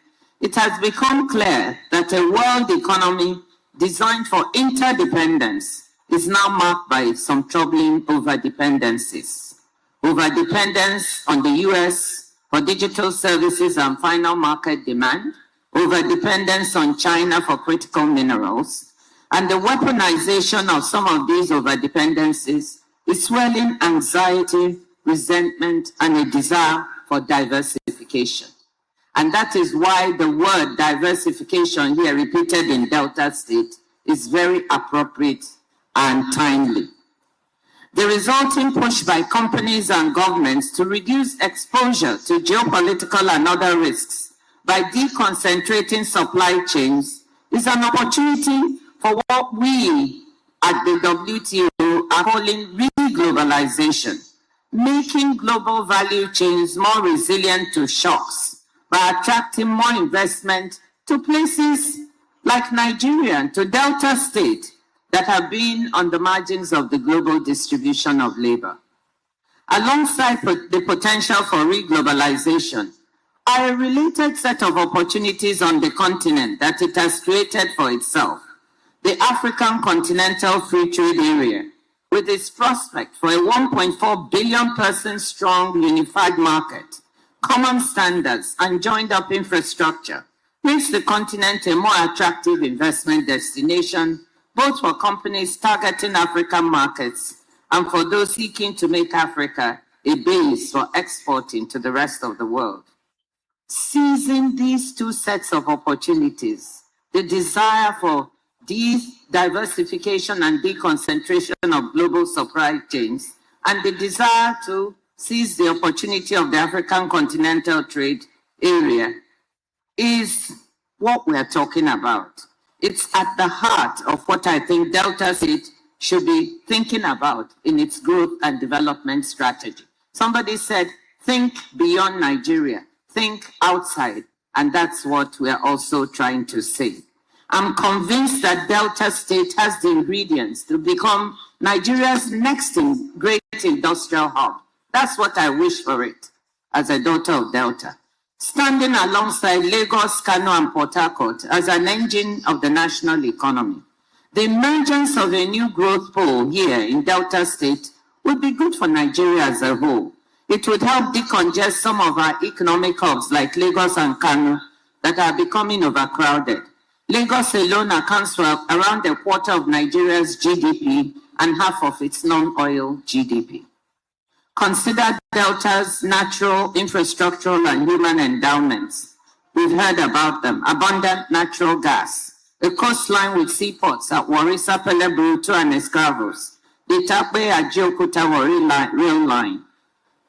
it has become clear that a world economy designed for interdependence is now marked by some troubling overdependencies. Overdependence on the US for digital services and final market demand, overdependence on China for critical minerals, and the weaponization of some of these overdependencies is swelling anxiety, resentment, and a desire for diversification. And that is why the word diversification here repeated in Delta State is very appropriate and timely. The resulting push by companies and governments to reduce exposure to geopolitical and other risks by deconcentrating supply chains is an opportunity for what we at the WTO are calling re-globalization, making global value chains more resilient to shocks by attracting more investment to places like Nigeria and to Delta State that have been on the margins of the global distribution of labor. Alongside the potential for re-globalization are a related set of opportunities on the continent that it has created for itself. The African Continental Free Trade Area, with its prospect for a 1.4 billion person strong unified market, common standards, and joined up infrastructure, makes the continent a more attractive investment destination, both for companies targeting African markets and for those seeking to make Africa a base for exporting to the rest of the world. Seizing these two sets of opportunities, the desire for diversification and deconcentration of global supply chains, and the desire to seize the opportunity of the African Continental Trade Area is what we're talking about. It's at the heart of what I think Delta State should be thinking about in its growth and development strategy. Somebody said, think beyond Nigeria, think outside, and that's what we're also trying to say. I'm convinced that Delta State has the ingredients to become Nigeria's next great industrial hub. That's what I wish for it as a daughter of Delta. Standing alongside Lagos, Kano, and Port Harcourt as an engine of the national economy. The emergence of a new growth pole here in Delta State would be good for Nigeria as a whole. It would help decongest some of our economic hubs like Lagos and Kano that are becoming overcrowded. Lagos alone accounts for around a quarter of Nigeria's GDP and half of its non-oil GDP. Consider Delta's natural, infrastructural, and human endowments. We've heard about them. Abundant natural gas, a coastline with seaports at Warri, Sapele, Burutu, and Escravos, the Itape-Ajaokuta-Warri rail line,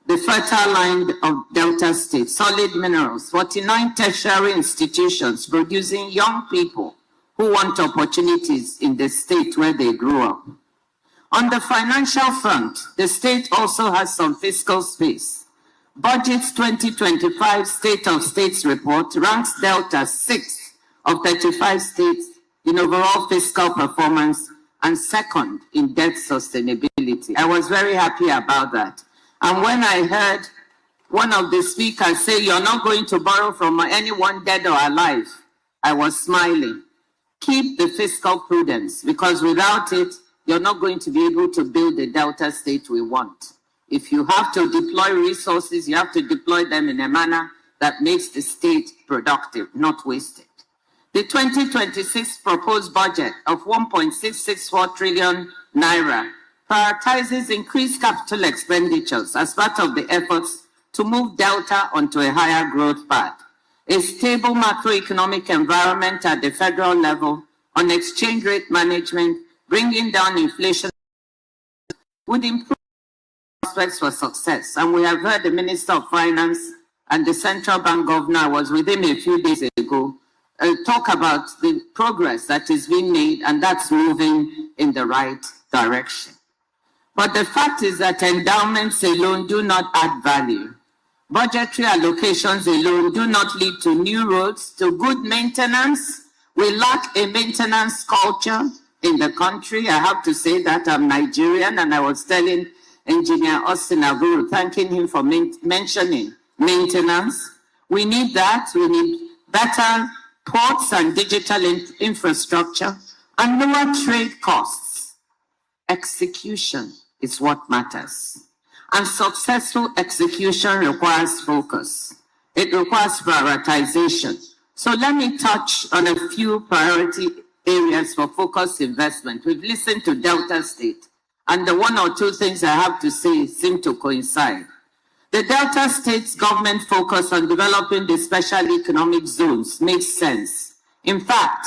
the fertile land of Delta State, solid minerals, 49 tertiary institutions producing young people who want opportunities in the state where they grew up. On the financial front, the state also has some fiscal space. Budget's 2025 State of States report ranks Delta 6th of 35 states in overall fiscal performance and second in debt sustainability. I was very happy about that. And when I heard one of the speakers say, you're not going to borrow from anyone dead or alive, I was smiling. Keep the fiscal prudence, because without it, you're not going to be able to build the Delta State we want. If you have to deploy resources, you have to deploy them in a manner that makes the state productive, not wasted. The 2026 proposed budget of 1.664 trillion naira prioritizes increased capital expenditures as part of the efforts to move Delta onto a higher growth path. A stable macroeconomic environment at the federal level on exchange rate management, bringing down inflation, would improve prospects for success. And we have heard the Minister of Finance and the Central Bank Governor, I was with him a few days ago, talk about the progress that is being made, and that's moving in the right direction. But the fact is that endowments alone do not add value. Budgetary allocations alone do not lead to new roads, to good maintenance. We lack a maintenance culture in the country. I have to say that I'm Nigerian, and I was telling Engineer Austin Aguru, thanking him for mentioning maintenance. We need that. We need better ports and digital infrastructure and lower trade costs. Execution is what matters. And successful execution requires focus. It requires prioritization. So let me touch on a few priority areas for focused investment. We've listened to Delta State, and the one or two things I have to say seem to coincide. The Delta State's government focus on developing the special economic zones makes sense. In fact,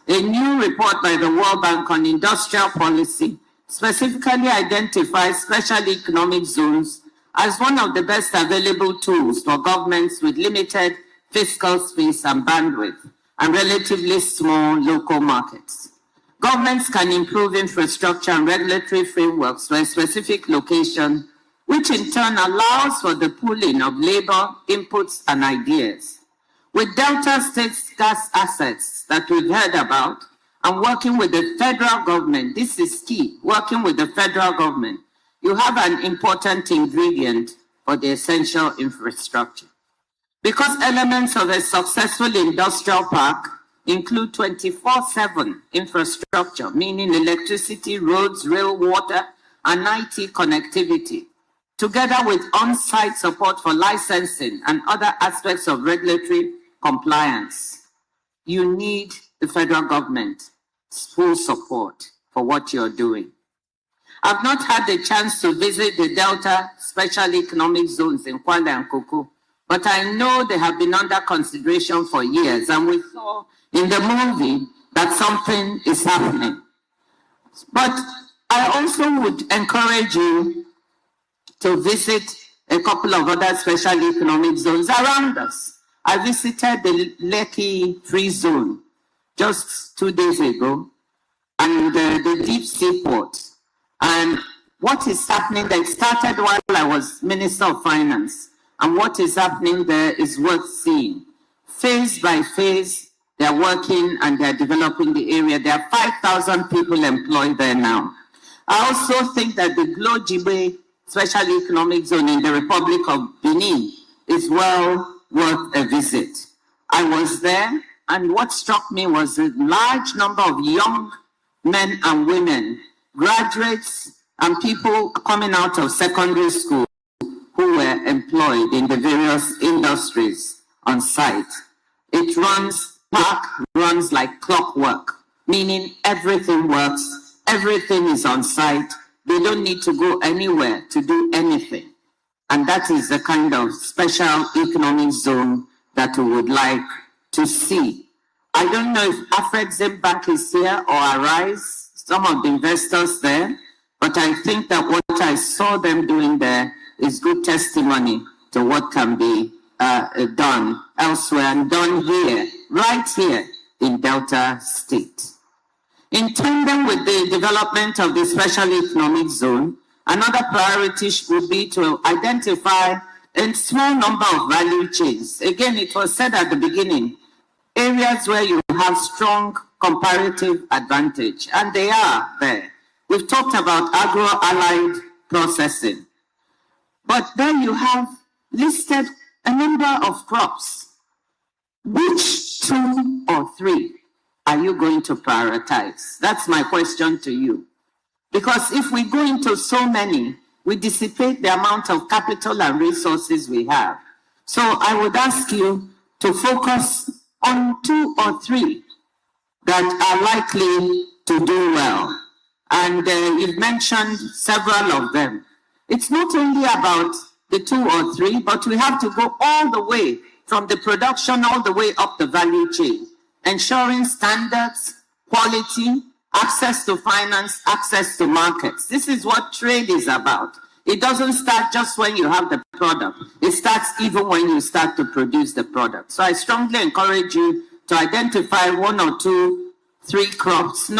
a new report by the World Bank on industrial policy specifically identifies special economic zones as one of the best available tools for governments with limited fiscal space and bandwidth and relatively small local markets. Governments can improve infrastructure and regulatory frameworks for a specific location, which in turn allows for the pooling of labor, inputs, and ideas. With Delta State's gas assets that we've heard about, and working with the federal government, this is key, working with the federal government, you have an important ingredient for the essential infrastructure. Because elements of a successful industrial park include 24/7 infrastructure, meaning electricity, roads, rail, water, and IT connectivity, together with on-site support for licensing and other aspects of regulatory compliance, you need the federal government's full support for what you're doing. I've not had the chance to visit the Delta Special Economic Zones in Kwale and Koko, but I know they have been under consideration for years, and we saw in the movie that something is happening. But I also would encourage you to visit a couple of other special economic zones around us. I visited the Lekki Free Zone just 2 days ago, and the deep sea port. And what is happening there, it started while I was Minister of Finance, and what is happening there is worth seeing. Phase by phase, they're working and they're developing the area. There are 5,000 people employed there now. I also think that the Glo-Jibe Special Economic Zone in the Republic of Benin is well worth a visit. I was there, and what struck me was a large number of young men and women, graduates and people coming out of secondary school who were employed in the various industries on site. It runs like clockwork, meaning everything works, everything is on site. They don't need to go anywhere to do anything. And that is the kind of special economic zone that we would like to see. I don't know if Afreximbank is here or Arise, some of the investors there, but I think that what I saw them doing there is good testimony to what can be done elsewhere and done here, right here in Delta State. In tandem with the development of the special economic zone, another priority would be to identify a small number of value chains. Again, it was said at the beginning, areas where you have strong comparative advantage, and they are there. We've talked about agro-allied processing, but then you have listed a number of crops. Which 2 or 3 are you going to prioritize? That's my question to you. Because if we go into so many, we dissipate the amount of capital and resources we have. So I would ask you to focus on 2 or 3 that are likely to do well. And you've mentioned several of them. It's not only about the 2 or 3, but we have to go all the way from the production all the way up the value chain, ensuring standards, quality, access to finance, access to markets. This is what trade is about. It doesn't start just when you have the product. It starts even when you start to produce the product. So I strongly encourage you to identify 1 or 2, 3 crops.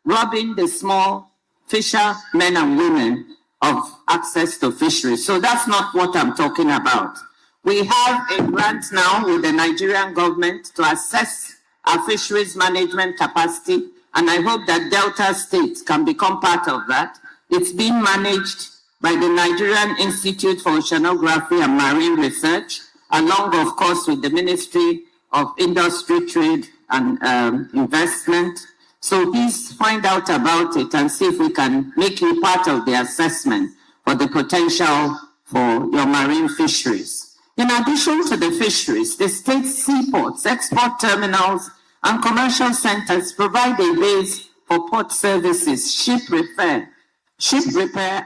robbing the small fishermen and women of access to fisheries. So that's not what I'm talking about. We have a grant now with the Nigerian government to assess our fisheries management capacity, and I hope that Delta State can become part of that. It's being managed by the Nigerian Institute for Oceanography and Marine Research, along, of course, with the Ministry of Industry, Trade, and Investment. So please find out about it and see if we can make you part of the assessment for the potential for your marine fisheries. In addition to the fisheries, the state seaports, export terminals, and commercial centers provide a base for port services, ship repair,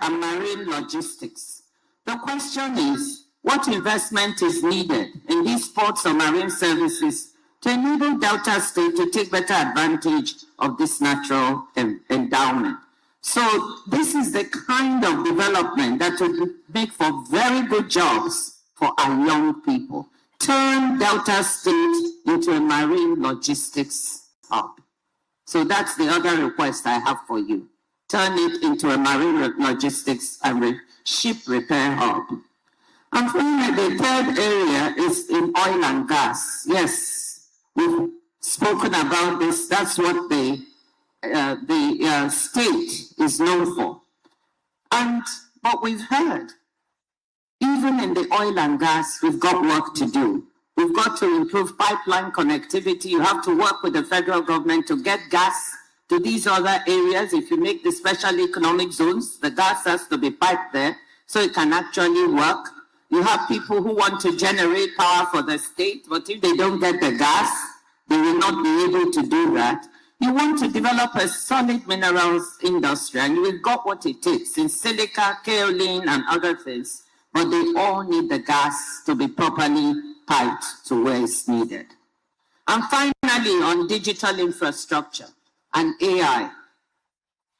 and marine logistics. The question is, what investment is needed in these ports or marine services to enable Delta State to take better advantage of this natural endowment? So this is the kind of development that would make for very good jobs for our young people. Turn Delta State into a marine logistics hub. So that's the other request I have for you. Turn it into a marine logistics and ship repair hub. And finally, the third area is in oil and gas. Yes, we've spoken about this. That's what the state is known for. But we've heard, even in the oil and gas, we've got work to do. We've got to improve pipeline connectivity. You have to work with the federal government to get gas to these other areas. If you make the special economic zones, the gas has to be piped there so it can actually work. You have people who want to generate power for the state, but if they don't get the gas, they will not be able to do that. You want to develop a solid minerals industry, and we've got what it takes in silica, kaolin, and other things, but they all need the gas to be properly piped to where it's needed. And finally, on digital infrastructure and AI,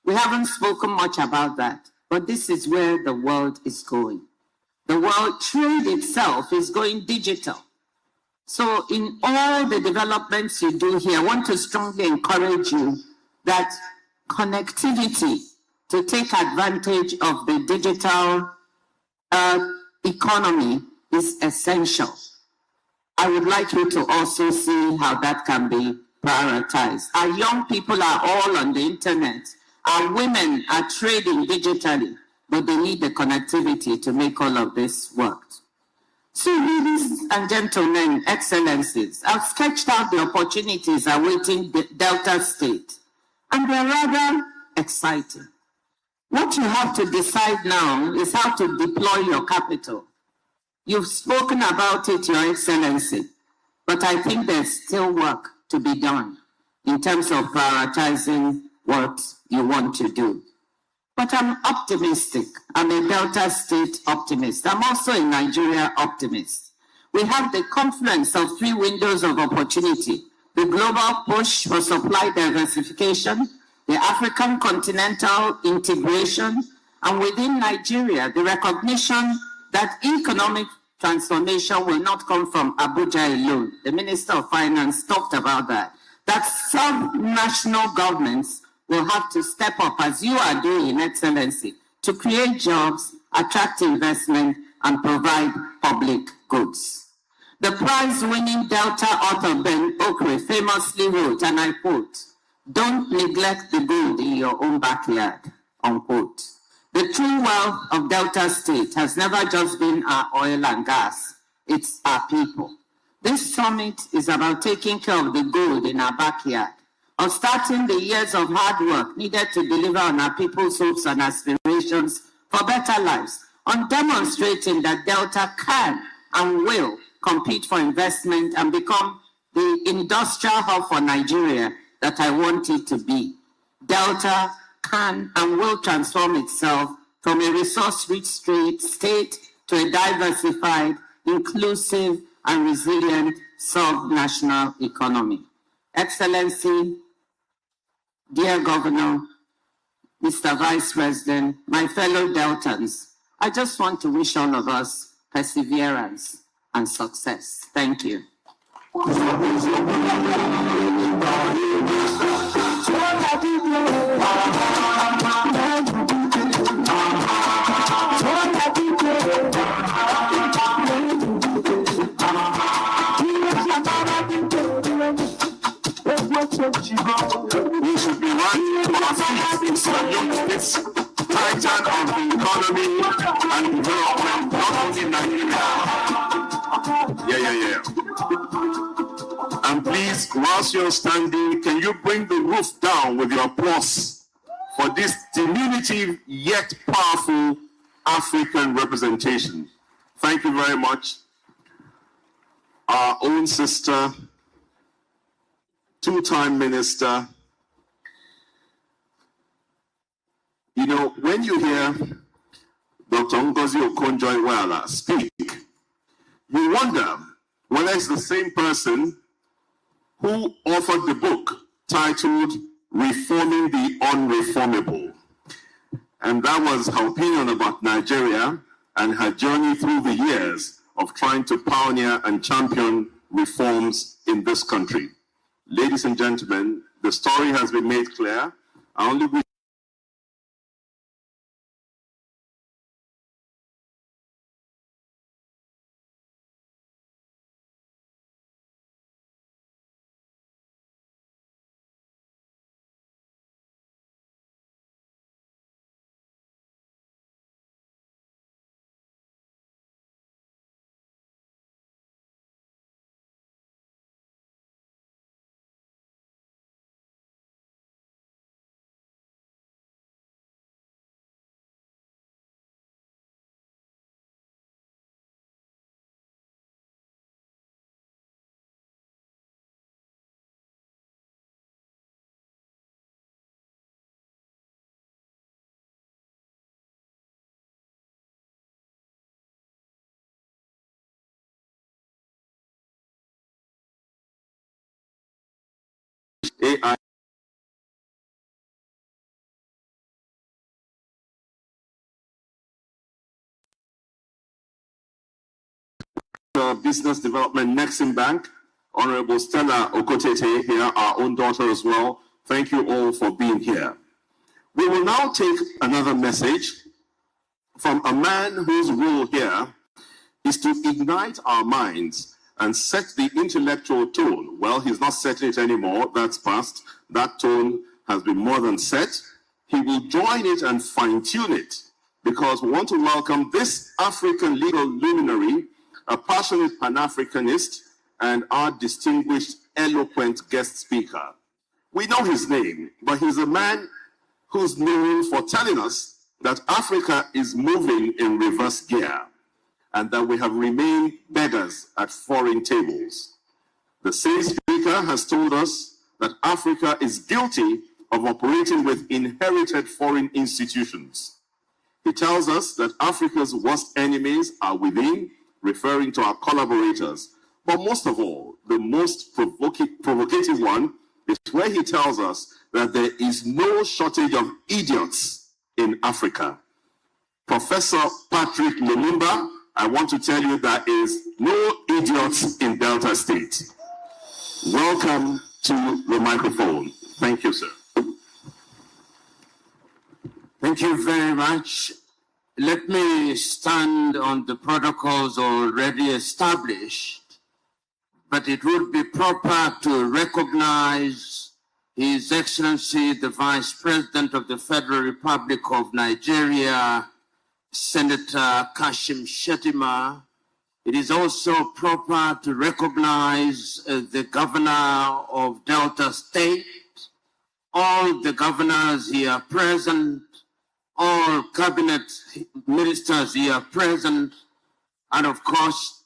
we haven't spoken much about that, but this is where the world is going. The world trade itself is going digital. So in all the developments you do here, I want to strongly encourage you that connectivity to take advantage of the digital economy is essential. I would like you to also see how that can be prioritized. Our young people are all on the internet. Our women are trading digitally, but they need the connectivity to make all of this work. So, ladies and gentlemen, excellencies, I've sketched out the opportunities awaiting Delta State, and they're rather exciting. What you have to decide now is how to deploy your capital. You've spoken about it, Your Excellency, but I think there's still work to be done in terms of prioritizing what you want to do. But I'm optimistic. I'm a Delta State optimist. I'm also a Nigeria optimist. We have the confluence of three windows of opportunity: the global push for supply diversification, the African continental integration, and within Nigeria, the recognition that economic transformation will not come from Abuja alone. The Minister of Finance talked about that. That sub-national governments will have to step up, as you are doing, Excellency, to create jobs, attract investment, and provide public goods. The prize-winning Delta author Ben Okre famously wrote, and I quote, "Don't neglect the good in your own backyard," unquote. The true wealth of Delta State has never just been our oil and gas, it's our people. This summit is about taking care of the good in our backyard, of starting the years of hard work needed to deliver on our people's hopes and aspirations for better lives, on demonstrating that Delta can and will compete for investment and become the industrial hub for Nigeria that I want it to be. Delta can and will transform itself from a resource-rich state to a diversified, inclusive, and resilient sub-national economy. Excellency, dear Governor, Mr. Vice President, my fellow Deltans, I just want to wish all of us perseverance and success. Thank you. What We should be right to our feet, salute this titan of the economy and development, not only in Nigeria. Yeah. And please, whilst you're standing, can you bring the roof down with your applause for this diminutive yet powerful African representation? Thank you very much. Our own sister, two-time minister. You know, when you hear Dr. Ngozi Okonjo-Iweala speak, you wonder whether it's the same person who authored the book titled Reforming the Unreformable. And that was her opinion about Nigeria and her journey through the years of trying to pioneer and champion reforms in this country. Ladies and gentlemen, the story has been made clear. I only wish AI Business Development Nexim Bank, Honorable Stella Okotete here, our own daughter as well. Thank you all for being here. We will now take another message from a man whose role here is to ignite our minds and set the intellectual tone. Well, he's not setting it anymore. That's past. That tone has been more than set. He will join it and fine-tune it because we want to welcome this African legal luminary, a passionate Pan-Africanist, and our distinguished, eloquent guest speaker. We know his name, but he's a man who's known for telling us that Africa is moving in reverse gear and that we have remained beggars at foreign tables. The same speaker has told us that Africa is guilty of operating with inherited foreign institutions. He tells us that Africa's worst enemies are within, referring to our collaborators. But most of all, the most provocative one is where he tells us that there is no shortage of idiots in Africa. Professor Patrick Lumumba, I want to tell you there is no idiots in Delta State. Welcome to the microphone. Thank you, sir. Thank you very much. Let me stand on the protocols already established, but it would be proper to recognize His Excellency, the Vice President of the Federal Republic of Nigeria, Senator Kashim Shettima. It is also proper to recognize the Governor of Delta State, all the governors here present, all cabinet ministers here present, and of course,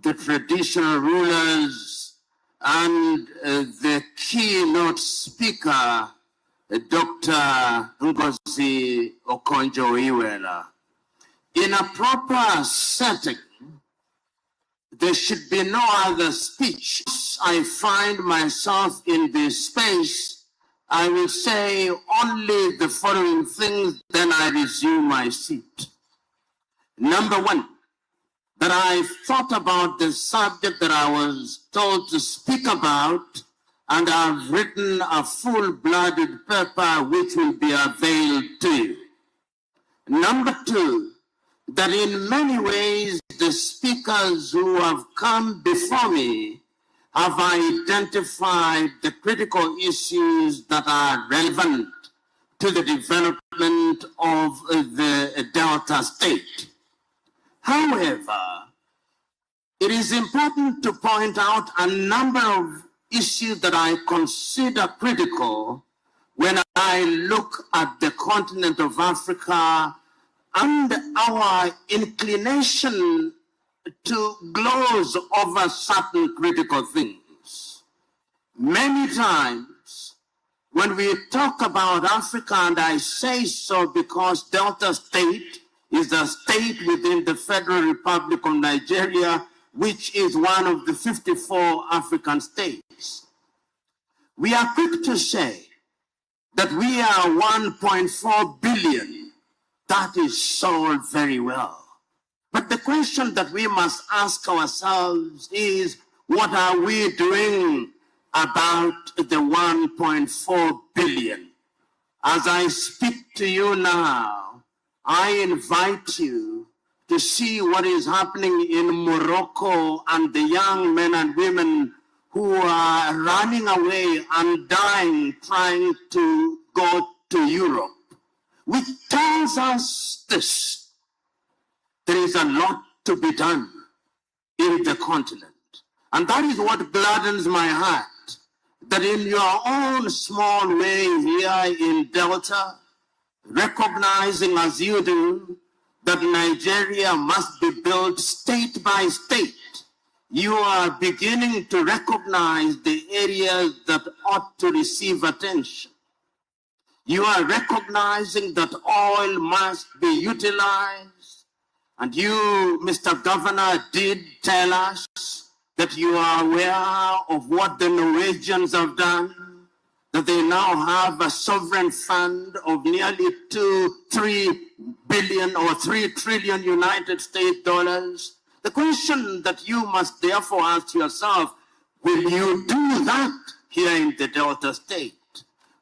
the traditional rulers and the keynote speaker, Dr. Ngozi Okonjo-Iweala. In a proper setting, there should be no other speech. I find myself in this space, I will say only the following things, then I resume my seat. Number one, that I thought about the subject that I was told to speak about, and I've written a full-blooded paper which will be availed to you. Number two, that in many ways the speakers who have come before me have identified the critical issues that are relevant to the development of the Delta state. However, it is important to point out a number of issues that I consider critical when I look at the continent of Africa and our inclination to gloss over certain critical things. Many times when we talk about Africa, and I say so because Delta State is a state within the Federal Republic of Nigeria, which is one of the 54 African states. We are quick to say that we are 1.4 billion. That is all very well. But the question that we must ask ourselves is, what are we doing about the 1.4 billion? As I speak to you now, I invite you to see what is happening in Morocco and the young men and women who are running away and dying trying to go to Europe, which tells us this: there is a lot to be done in the continent. And that is what gladdens my heart, that in your own small way here in Delta, recognizing as you do that Nigeria must be built state by state, you are beginning to recognize the areas that ought to receive attention. You are recognizing that oil must be utilized. And you, Mr. Governor, did tell us that you are aware of what the Norwegians have done, that they now have a sovereign fund of nearly 3 billion or 3 trillion United States dollars. The question that you must therefore ask yourself, will you do that here in the Delta State?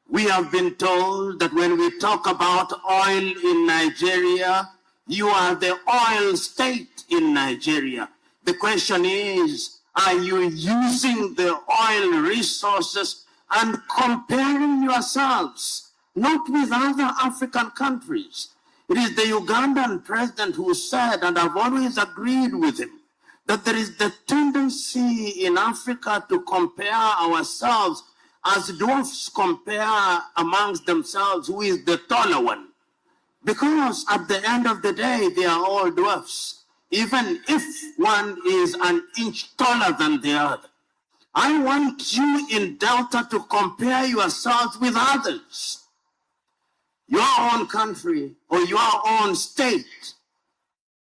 We have been told that when we talk about oil in Nigeria, you are the oil state in Nigeria. The question is, are you using the oil resources and comparing yourselves, not with other African countries? It is the Ugandan president who said, and I've always agreed with him, that there is the tendency in Africa to compare ourselves as dwarfs compare amongst themselves who is the taller one. Because at the end of the day, they are all dwarfs, even if one is an inch taller than the other. I want you in Delta to compare yourselves with others. Your own country or your own state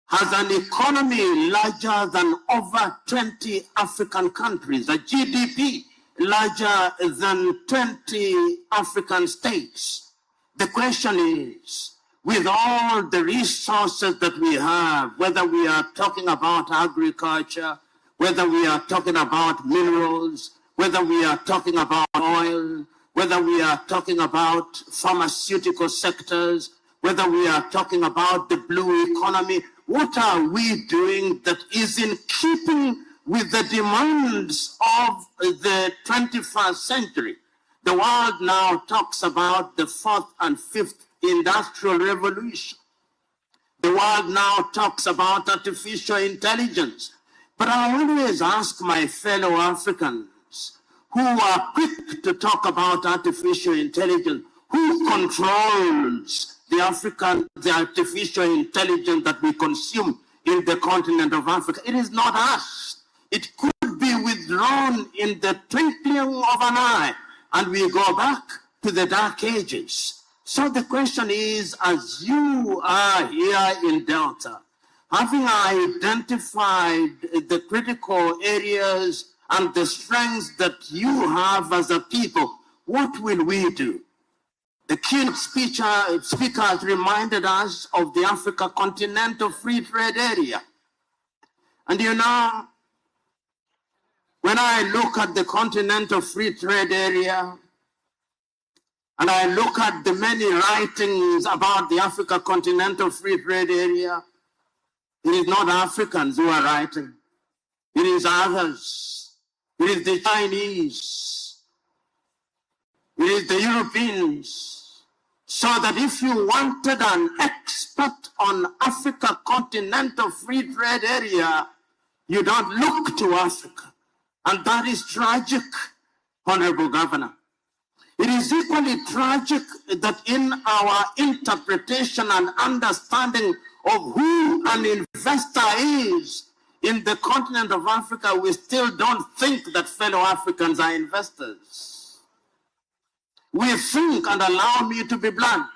has an economy larger than over 20 African countries, a GDP larger than 20 African states. The question is, with all the resources that we have, whether we are talking about agriculture, whether we are talking about minerals, whether we are talking about oil, whether we are talking about pharmaceutical sectors, whether we are talking about the blue economy, what are we doing that is in keeping with the demands of the 21st century? The world now talks about the 4th and 5th industrial revolution. The world now talks about artificial intelligence. But I always ask my fellow Africans who are quick to talk about artificial intelligence, who controls the artificial intelligence that we consume in the continent of Africa? It is not us. It could be withdrawn in the twinkling of an eye, and we go back to the dark ages. So the question is, as you are here in Delta, having identified the critical areas and the strengths that you have as a people, what will we do? The keynote speaker has reminded us of the Africa Continental Free Trade Area. And you know, when When I look at the Continental Free Trade Area, and I look at the many writings about the Africa Continental Free Trade Area, it is not Africans who are writing. It is others. It is the Chinese. It is the Europeans. So that if you wanted an expert on Africa Continental Free Trade Area, you don't look to Africa. And that is tragic, Honorable Governor. It is equally tragic that in our interpretation and understanding of who an investor is in the continent of Africa, we still don't think that fellow Africans are investors. We think, and allow me to be blunt,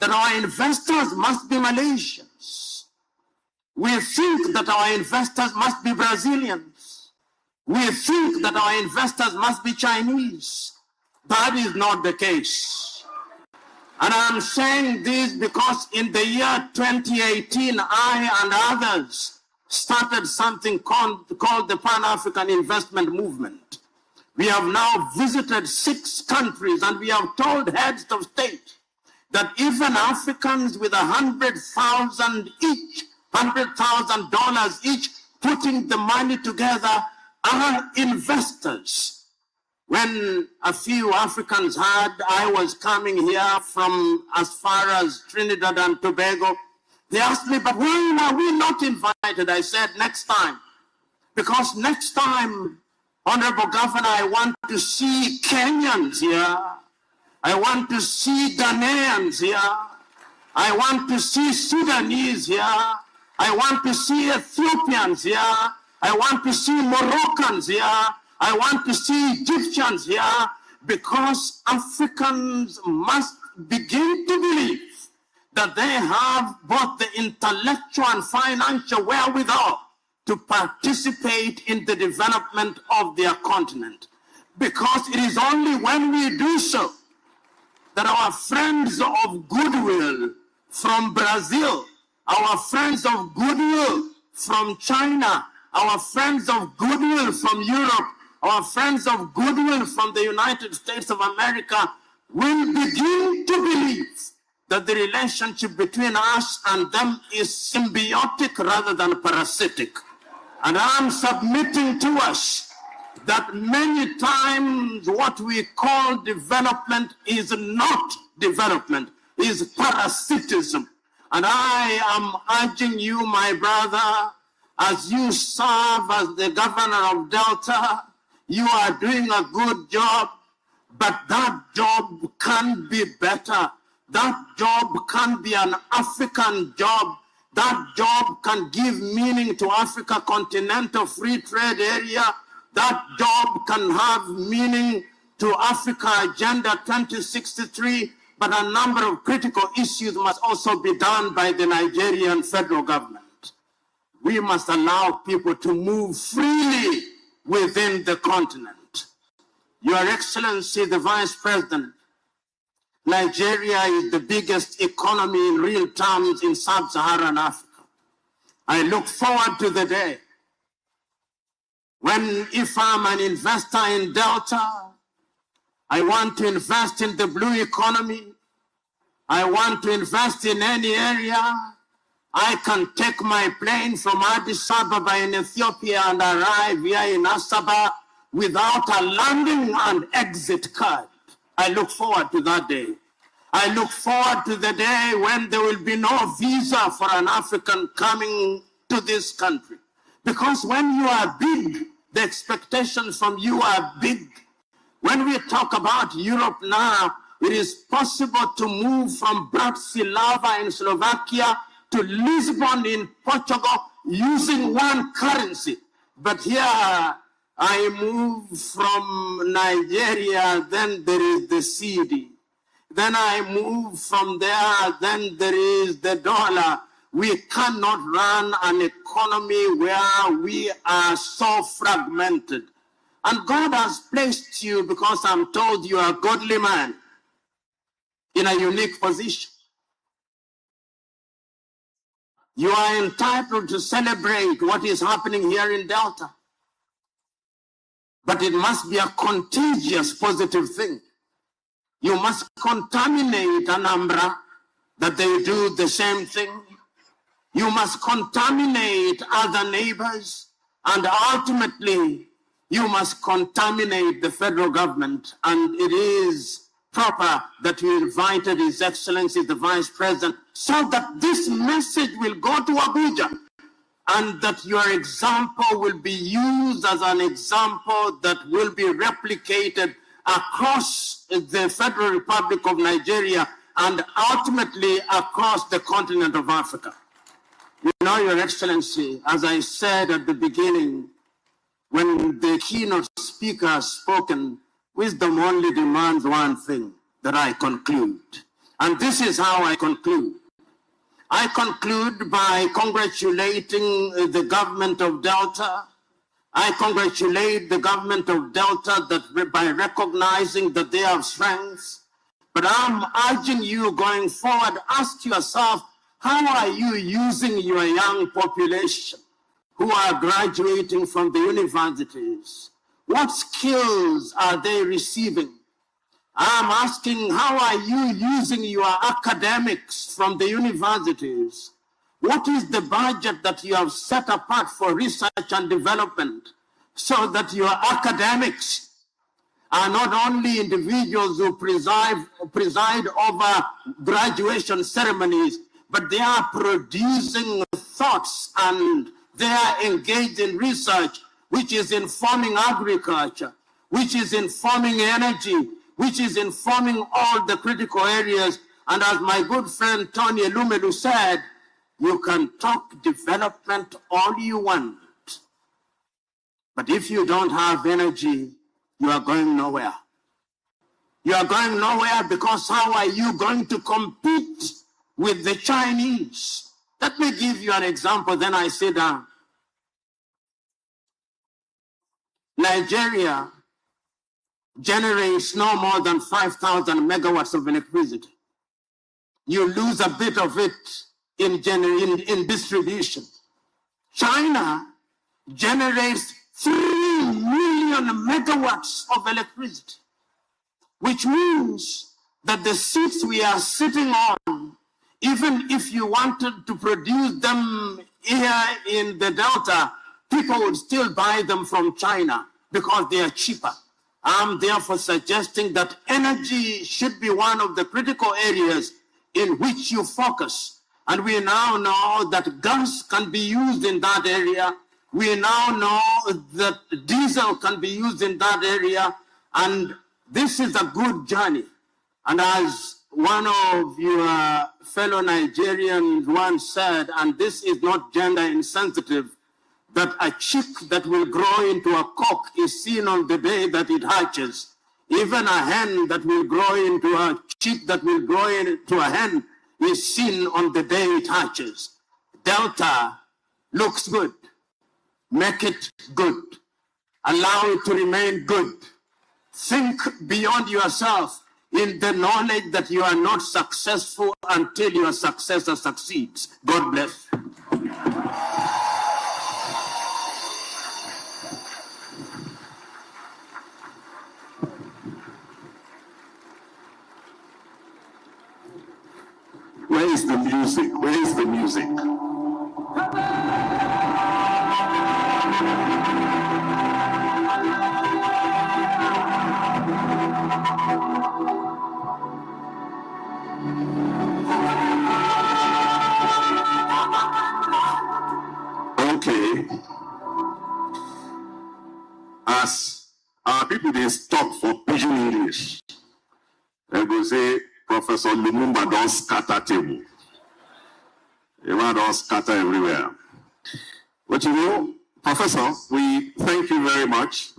that our investors must be Malaysians. We think that our investors must be Brazilians. We think that our investors must be Chinese. That is not the case. And I'm saying this because in the year 2018, I and others started something called the Pan-African Investment Movement. We have now visited 6 countries and we have told heads of state that even Africans with $100,000 each, $100,000 each, putting the money together are investors. When a few Africans heard I was coming here from as far as Trinidad and Tobago, they asked me, but why are we not invited? I said, next time. Because next time, Honorable Governor, I want to see Kenyans here. I want to see Ghanaians here. I want to see Sudanese here. I want to see Ethiopians here. I want to see Moroccans here. I want to see Egyptians here, because Africans must begin to believe that they have both the intellectual and financial wherewithal to participate in the development of their continent. Because it is only when we do so that our friends of goodwill from Brazil, our friends of goodwill from China, our friends of goodwill from Europe, our friends of goodwill from the United States of America will begin to believe that the relationship between us and them is symbiotic rather than parasitic. And I'm submitting to us that many times what we call development is not development, is parasitism. And I am urging you, my brother, as you serve as the governor of Delta, you are doing a good job, but that job can be better. That job can be an African job. That job can give meaning to Africa Continental Free Trade Area. That job can have meaning to Africa Agenda 2063, but a number of critical issues must also be done by the Nigerian federal government. We must allow people to move freely within the continent. Your Excellency, the Vice President, Nigeria is the biggest economy in real terms in sub-Saharan Africa. I look forward to the day when, if I'm an investor in Delta, I want to invest in the blue economy, I want to invest in any area, I can take my plane from Addis Ababa in Ethiopia and arrive here in Asaba without a landing and exit card. I look forward to that day. I look forward to the day when there will be no visa for an African coming to this country. Because when you are big, the expectations from you are big. When we talk about Europe now, it is possible to move from Bratislava in Slovakia to Lisbon in Portugal using one currency. But here I move from Nigeria, then there is the CD. Then I move from there, then there is the dollar. We cannot run an economy where we are so fragmented. And God has placed you, because I'm told you are a godly man, in a unique position. You are entitled to celebrate what is happening here in Delta. but it must be a contagious positive thing. You must contaminate Anambra, that they do the same thing. You must contaminate other neighbors, and ultimately, you must contaminate the federal government. And it is proper that we invited His Excellency the Vice President so that this message will go to Abuja, and that your example will be used as an example that will be replicated across the Federal Republic of Nigeria and ultimately across the continent of Africa. You know, Your Excellency, as I said at the beginning, when the keynote speaker has spoken, wisdom only demands one thing, that I conclude. And this is how I conclude. I conclude by congratulating the government of Delta. I congratulate the government of Delta that by recognizing that they have strengths. But I'm urging you going forward, ask yourself, how are you using your young population who are graduating from the universities? What skills are they receiving? I'm asking, how are you using your academics from the universities? What is the budget that you have set apart for research and development so that your academics are not only individuals who preside over graduation ceremonies, but they are producing thoughts and they are engaged in research, which is informing agriculture, which is informing energy, which is informing all the critical areas. And as my good friend Tony Elumelu said, you can talk development all you want, but if you don't have energy, you are going nowhere. You are going nowhere because how are you going to compete with the Chinese? Let me give you an example, then I sit down. Nigeria generates no more than 5,000 megawatts of electricity. You lose a bit of it in distribution. China generates 3 million megawatts of electricity, which means that the seats we are sitting on, even if you wanted to produce them here in the Delta, people would still buy them from China because they are cheaper. I'm therefore suggesting that energy should be one of the critical areas in which you focus. And we now know that gas can be used in that area. We now know that diesel can be used in that area. And this is a good journey. And as one of your fellow Nigerians once said, and this is not gender insensitive, that a chick that will grow into a cock is seen on the day that it hatches. Even a hen that will grow into a chick that will grow into a hen is seen on the day it hatches. Delta looks good. Make it good. Allow it to remain good. Think beyond yourself in the knowledge that you are not successful until your successor succeeds. God bless. Where is the music? Where is the music? Okay. As our people, they stop for pidgin English. They go say, Professor Lumumba don't scatter table. The man don't scatter everywhere. But you know, Professor, we thank you very much.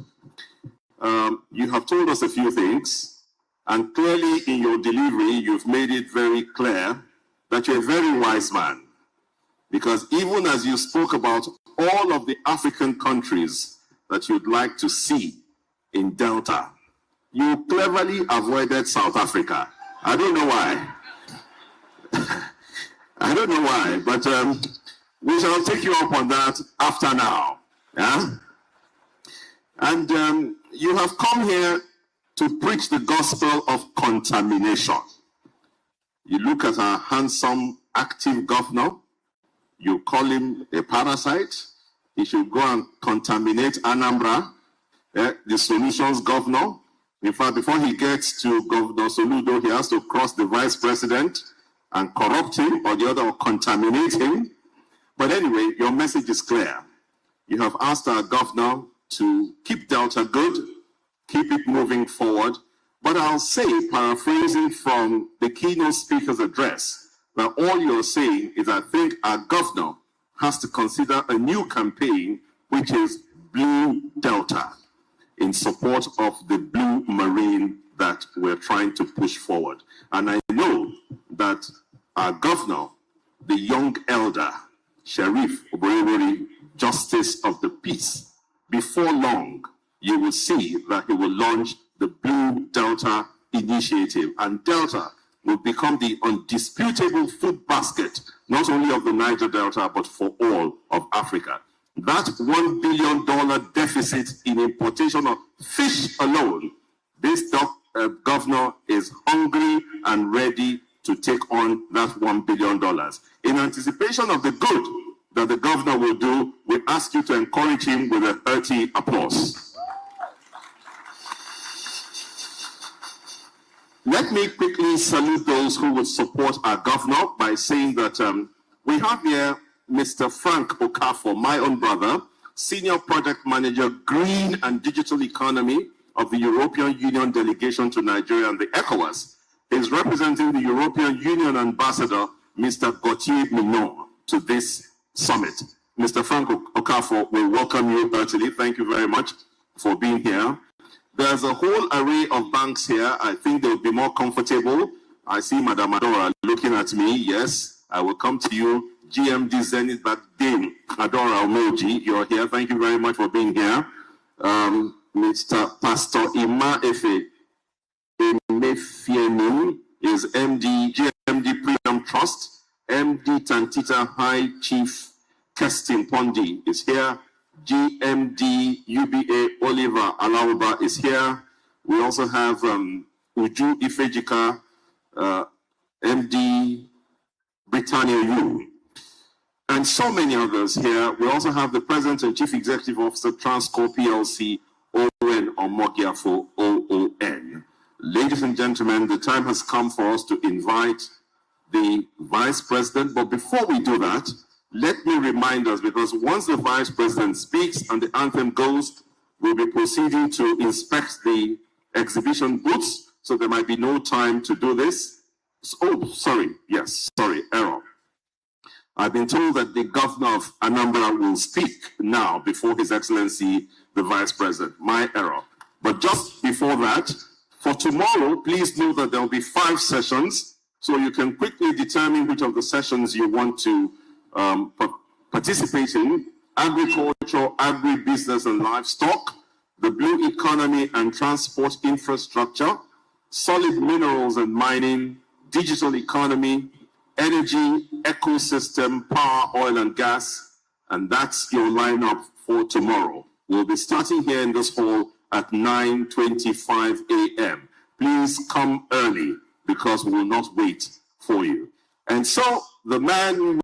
You have told us a few things, and clearly in your delivery, you've made it very clear that you're a very wise man. Because even as you spoke about all of the African countries that you'd like to see in Delta, you cleverly avoided South Africa. I don't know why. I don't know why, but we shall take you up on that after now. Yeah? And you have come here to preach the gospel of contamination. You look at our handsome, active governor, you call him a parasite. He should go and contaminate Anambra, the solutions governor. In fact, before he gets to Governor Soludo, he has to cross the vice president and corrupt him, or the other, or contaminate him. But anyway, your message is clear. You have asked our governor to keep Delta good, keep it moving forward. But I'll say, paraphrasing from the keynote speaker's address, that all you're saying is, I think our governor has to consider a new campaign, which is Blue Delta, in support of the Blue Marine that we're trying to push forward. And I know that our governor, the young elder, Sheriff Oborevwori, Justice of the Peace, before long, you will see that he will launch the Blue Delta initiative, and Delta will become the undisputable food basket, not only of the Niger Delta, but for all of Africa. That $1 billion deficit in importation of fish alone, this governor is hungry and ready to take on that $1 billion. In anticipation of the good that the governor will do, we ask you to encourage him with a hearty applause. Let me quickly salute those who would support our governor by saying that we have here Mr. Frank Okafor, my own brother, Senior Project Manager, Green and Digital Economy of the European Union Delegation to Nigeria and the ECOWAS. Is representing the European Union Ambassador, Mr. Gauthier Minon, to this summit. Mr. Frank Okafor will welcome you heartily. Thank you very much for being here. There's a whole array of banks here. I think they'll be more comfortable. I see Madam Adora looking at me. Yes, I will come to you. GMD Zenith Bank, Dame Adora Omoji, you're here. Thank you very much for being here. Mr. Pastor Ima Efe Emefienu is MD, GMD Premium Trust. MD Tantita High Chief Kestin Pondi is here. GMD UBA Oliver Alauba is here. We also have Uju Ifejika, MD Britannia U, and so many others here. We also have the President and Chief Executive Officer, Transcorp PLC, Owen Omogiafo, OON. Ladies and gentlemen, the time has come for us to invite the Vice President. But before we do that, let me remind us, because once the Vice President speaks and the anthem goes, we'll be proceeding to inspect the exhibition booths, so there might be no time to do this. Oh, sorry, yes, sorry, error. I've been told that the governor of Anambra will speak now before His Excellency, the Vice President. My error. But just before that, for tomorrow, please know that there will be 5 sessions, so you can quickly determine which of the sessions you want to participate in: agriculture, agribusiness and livestock, the blue economy and transport infrastructure, solid minerals and mining, digital economy, energy, ecosystem, power, oil and gas. And that's your lineup for tomorrow. We'll be starting here in this hall at 9:25 a.m. Please come early, because we will not wait for you. And so the man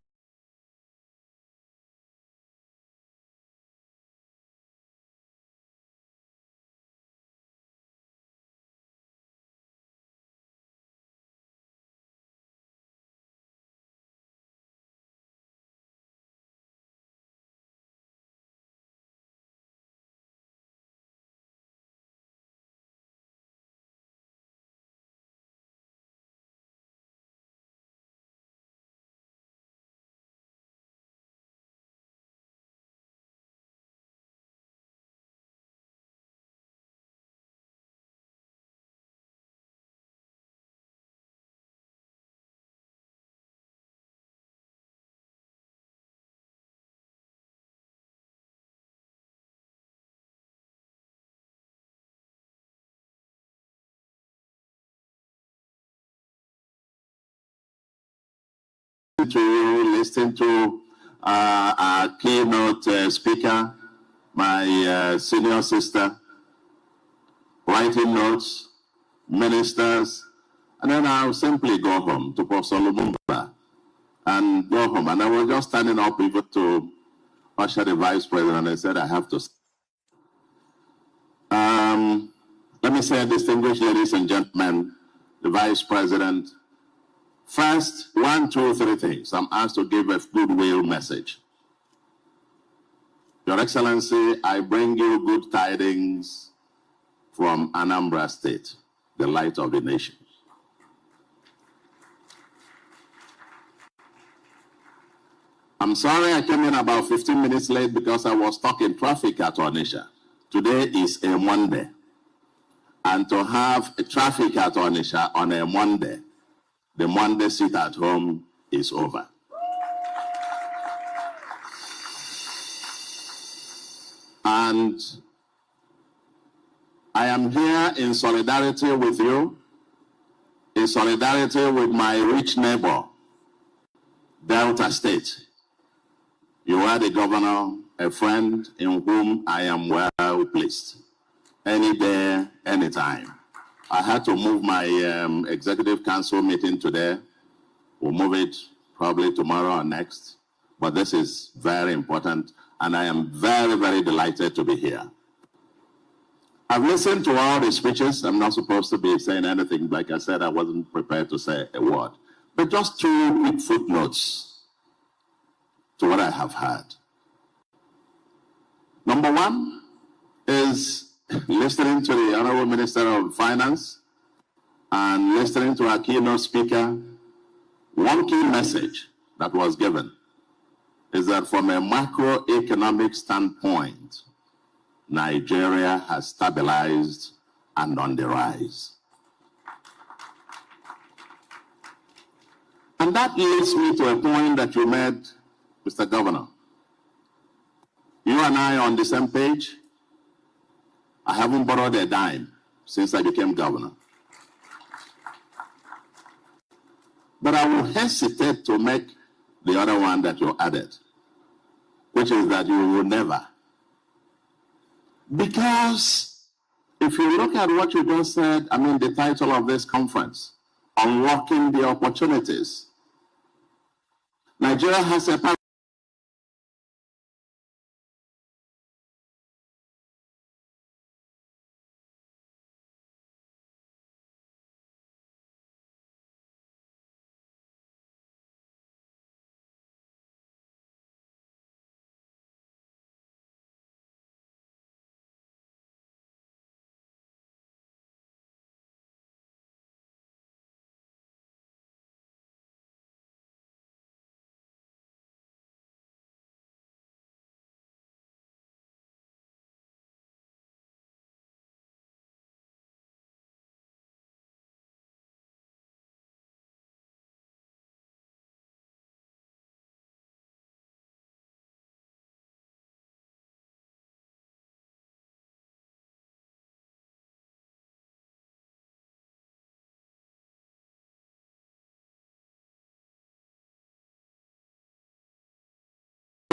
to listen to our keynote speaker, my senior sister, writing notes, ministers, and then I'll simply go home to Professor Lumumba and go home. And I was just standing up even to usher the vice president. I said, I have to. Let me say, distinguished ladies and gentlemen, the vice president, first, 1, 2, 3 things. I'm asked to give a goodwill message. Your Excellency, I bring you good tidings from Anambra State, the light of the nation. I'm sorry I came in about 15 minutes late because I was stuck in traffic at Onitsha. Today is a Monday. And to have a traffic at Onitsha on a Monday, the Monday sit at home is over. And I am here in solidarity with you, in solidarity with my rich neighbor, Delta State. You are the governor, a friend in whom I am well pleased. Any day, anytime. I had to move my executive council meeting today. We'll move it probably tomorrow or next. But this is very important, and I am very, very delighted to be here. I've listened to all the speeches. I'm not supposed to be saying anything. Like I said, I wasn't prepared to say a word. But just 2 quick footnotes to what I have heard. Number one is listening to the Honorable Minister of Finance and listening to our keynote speaker. One key message that was given is that from a macroeconomic standpoint, Nigeria has stabilized and on the rise. And that leads me to a point that you made, Mr. Governor. You and I are on the same page. I haven't borrowed a dime since I became governor. But I will hesitate to make the other one that you added, which is that you will never. Because if you look at what you just said, I mean, the title of this conference, Unlocking the Opportunities, Nigeria has a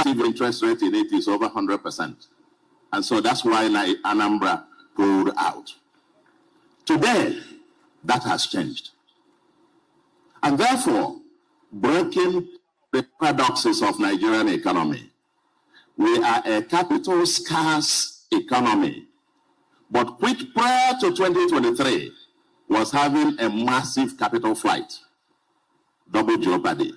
interest rate in it is over 100%. And so that's why Anambra pulled out. Today, that has changed. And therefore, breaking the paradoxes of Nigerian economy, we are a capital scarce economy, but which prior to 2023 was having a massive capital flight, double jeopardy.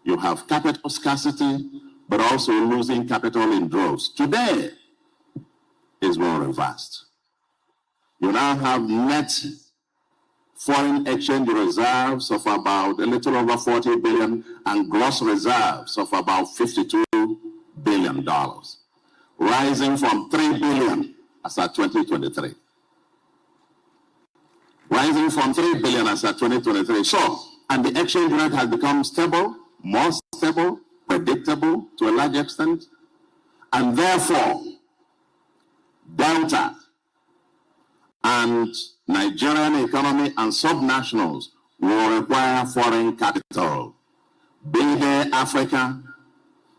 You have capital scarcity, but also losing capital in droves. Today is more reversed. You now have net foreign exchange reserves of about a little over 40 billion and gross reserves of about $52 billion, rising from 3 billion as at 2023. Rising from 3 billion as at 2023. So, and the exchange rate has become stable, more stable, predictable to a large extent, and therefore Delta and Nigerian economy and subnationals will require foreign capital. Be there Africa,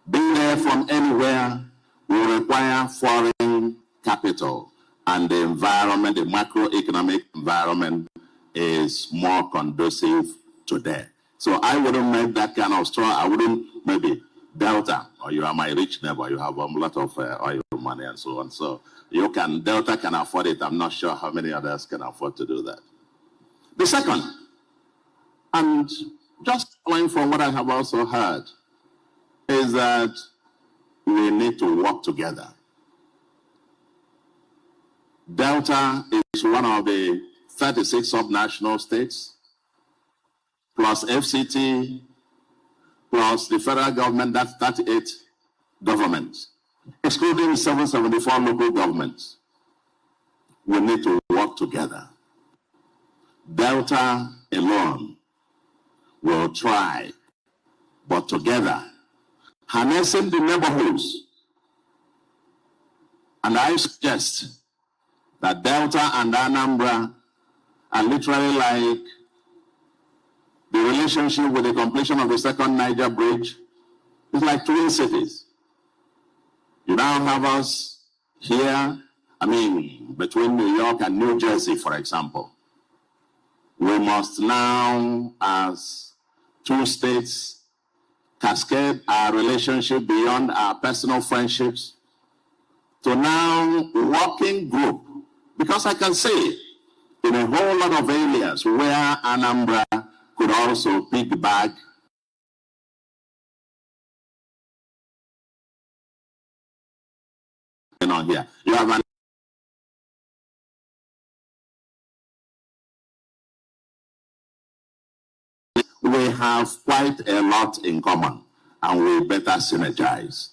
be there from anywhere, will require foreign capital, and the environment, the macroeconomic environment, is more conducive to that. So I wouldn't make that kind of straw. I wouldn't, maybe Delta, or you are my rich neighbor, you have a lot of oil money and so on. So you can, Delta can afford it. I'm not sure how many others can afford to do that. The second, and just following from what I have also heard, is that we need to work together. Delta is one of the 36 subnational states, plus FCT, plus the federal government, that's 38 governments, excluding 774 local governments. We need to work together. Delta alone will try, but together, harnessing the neighborhoods. And I suggest that Delta and Anambra are literally like the relationship with the completion of the second Niger Bridge. It's like twin cities. You now have us here, between New York and New Jersey, for example. We must now, as two states, cascade our relationship beyond our personal friendships to now working group. Because I can say, in a whole lot of areas where Anambra could also piggyback on here. You have an we have quite a lot in common, and we better synergize.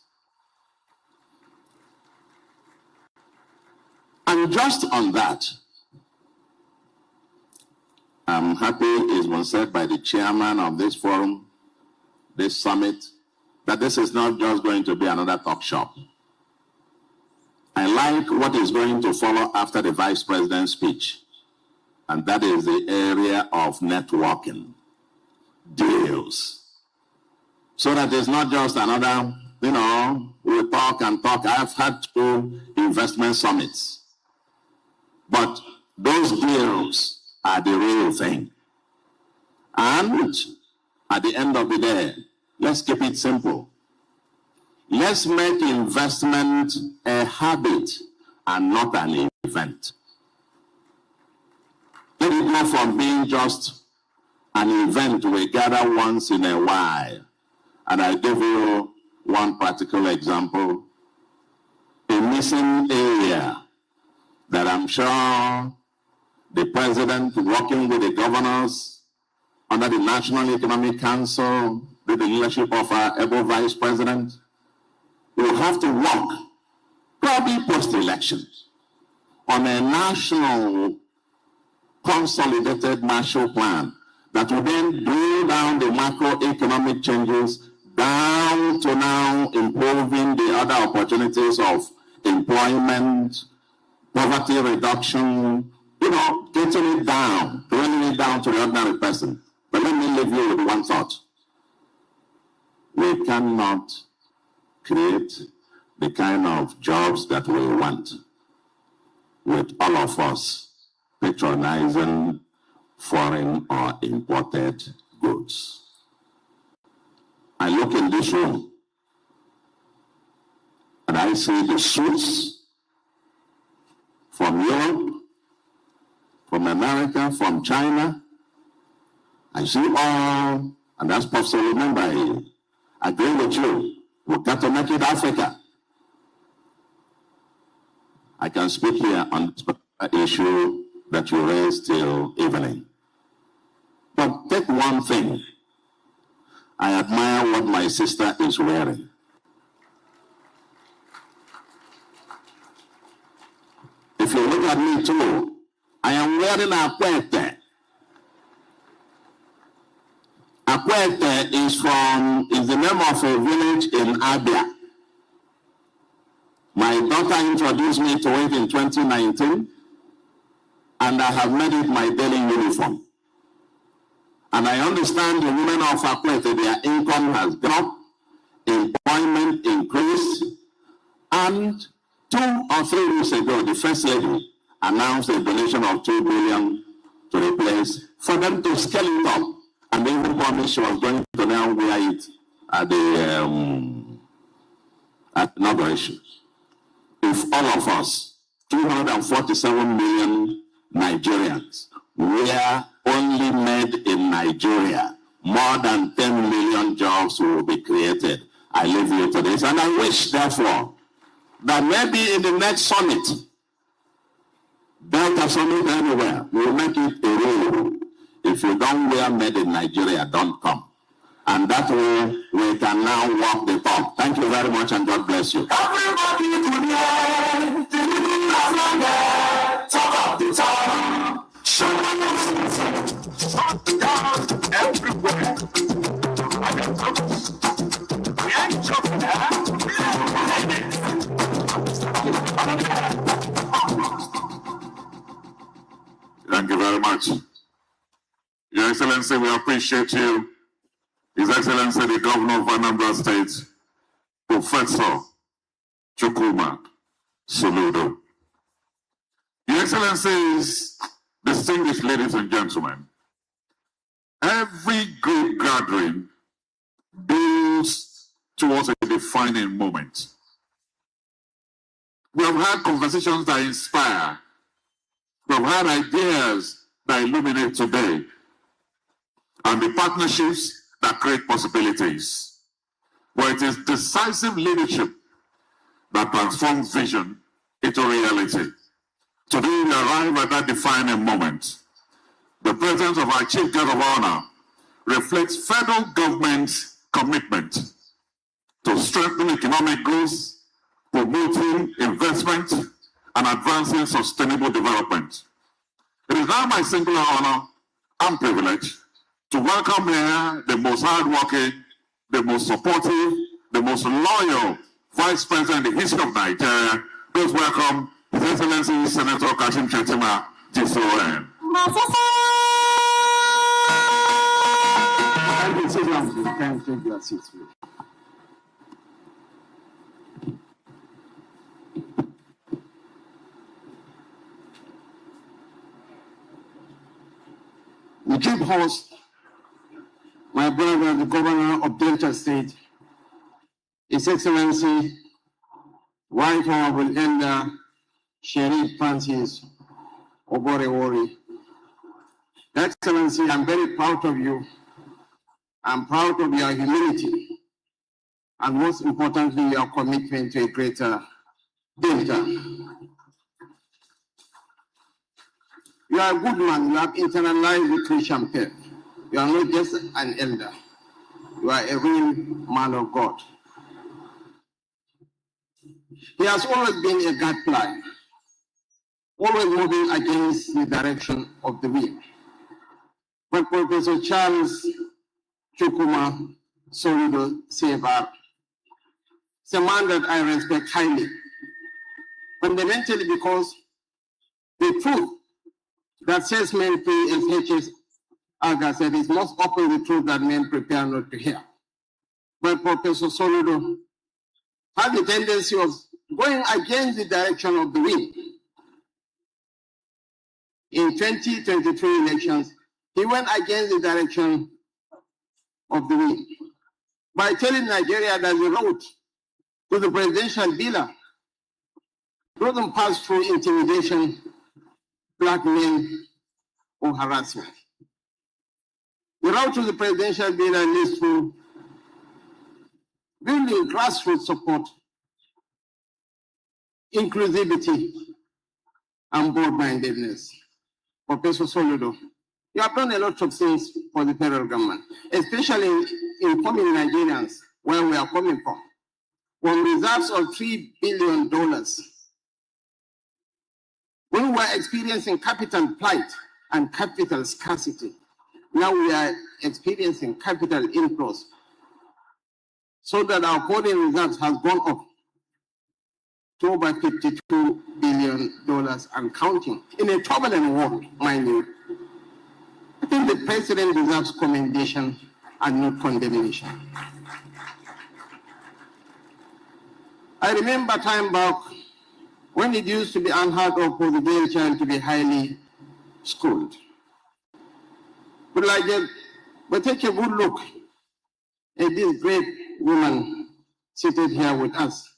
And just on that, I'm happy it's been said by the chairman of this forum, this summit, that this is not just going to be another talk shop. I like what is going to follow after the vice president's speech, and that is the area of networking, deals. So that it's not just another, we talk and talk. I've had 2 investment summits, but those deals are the real thing. And at the end of the day, let's keep it simple. Let's make investment a habit and not an event. Let it go from being just an event we gather once in a while. And I give you one particular example. A missing area that I'm sure the president, working with the governors under the National Economic Council, with the leadership of our able vice president, will have to work, probably post-elections, on a national consolidated Marshall Plan that will then drill down the macroeconomic changes down to now improving the other opportunities of employment, poverty reduction, getting it down, bringing it down to the ordinary person. But let me leave you with one thought. We cannot create the kind of jobs that we want with all of us patronizing foreign or imported goods. I look in this room and I see the suits from Europe, from America, from China. I see all, and that's Professor Remember, I agree with you. We've got to make it Africa. I can speak here on this issue that you raised till evening. But take one thing. I admire what my sister is wearing. If you look at me too, I am wearing a Akwete. Akwete is the name of a village in Abia. My daughter introduced me to it in 2019, and I have made it my daily uniform. And I understand the women of Akwete, their income has dropped, employment increased, And 2 or 3 weeks ago, the First Lady announced a donation of $2 billion to the place for them to scale it up. And they even promised she was going to now wear it at the inauguration. If all of us, 247 million Nigerians, were only made in Nigeria, more than 10 million jobs will be created. I leave you to this, and I wish, therefore, that maybe in the next summit, Delta Summit anywhere, we'll make it a rule. If you don't wear made in Nigeria, don't come. And that way, we can now walk the talk. Thank you very much, and God bless you. Everybody today, the living talk of the town. Show talk the town everywhere. We ain't joking, Thank you very much. Your Excellency, we appreciate you. His Excellency, the Governor of Anambra State, Professor Chukwuma Soludo. Your Excellencies, distinguished ladies and gentlemen, every great gathering builds towards a defining moment. We have had conversations that inspire. We have had ideas that illuminate today, and the partnerships that create possibilities. But it is decisive leadership that transforms vision into reality. Today we arrive at that defining moment. The presence of our Chief Guest of Honor reflects federal government's commitment to strengthen economic growth, promoting investment, and advancing sustainable development. It is now my singular honor and privilege to welcome here the most hardworking, the most supportive, the most loyal Vice President in the history of Nigeria. Please welcome His Excellency Senator Kashim Shettima, GCON. Thank you. The chief host, my brother, the Governor of Delta State, His Excellency, Right Honorable Elder Sheriff Francis Oborewori. Excellency, I'm very proud of you. I'm proud of your humility, and most importantly, your commitment to a greater Delta. You are a good man. You have internalized the Christian faith. You are not just an elder. You are a real man of God. He has always been a gadfly, always moving against the direction of the wind. But Professor Charles Chukwuma Soludo Sevar is a man that I respect highly, fundamentally because the truth that says men free, as H.S. Aga said, is most often the truth that men prepare not to hear. But Professor Soludo had the tendency of going against the direction of the wind. In 2023 elections, he went against the direction of the wind by telling Nigeria that the road to the presidential villa doesn't pass through intimidation, blackmail, or harassment. The route to the presidential villa leads to building grassroots support, inclusivity, and broad-mindedness. Professor Soludo, you have done a lot of things for the federal government, especially in informing Nigerians where we are coming from. From reserves of $3 billion, when we were experiencing capital plight and capital scarcity, now we are experiencing capital inflows, so that our foreign reserves has gone up to over $52 billion and counting in a turbulent world, mind you. I think the president deserves commendation and not condemnation. I remember time back when it used to be unheard of for the girl child to be highly schooled. But take a good look at this great woman seated here with us.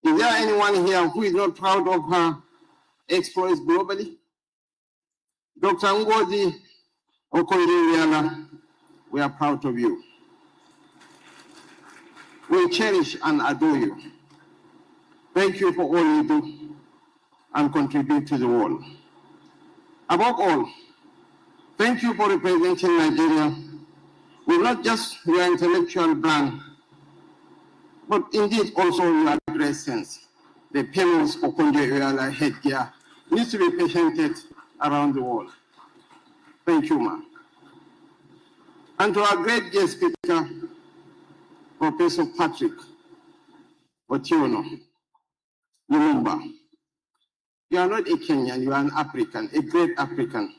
Is there anyone here who is not proud of her exploits globally? Dr. Ngozi Okonjo-Iweala, we are proud of you. We cherish and adore you. Thank you for all you do and contribute to the world. Above all, thank you for representing Nigeria with not just your intellectual brand, but indeed also your dress sense. The famous Okonjo-Iweala headgear needs to be patented around the world. Thank you, ma'am. And to our great guest speaker, Professor Patrick Otiono Lumumba. You are not a Kenyan, you are an African, a great African.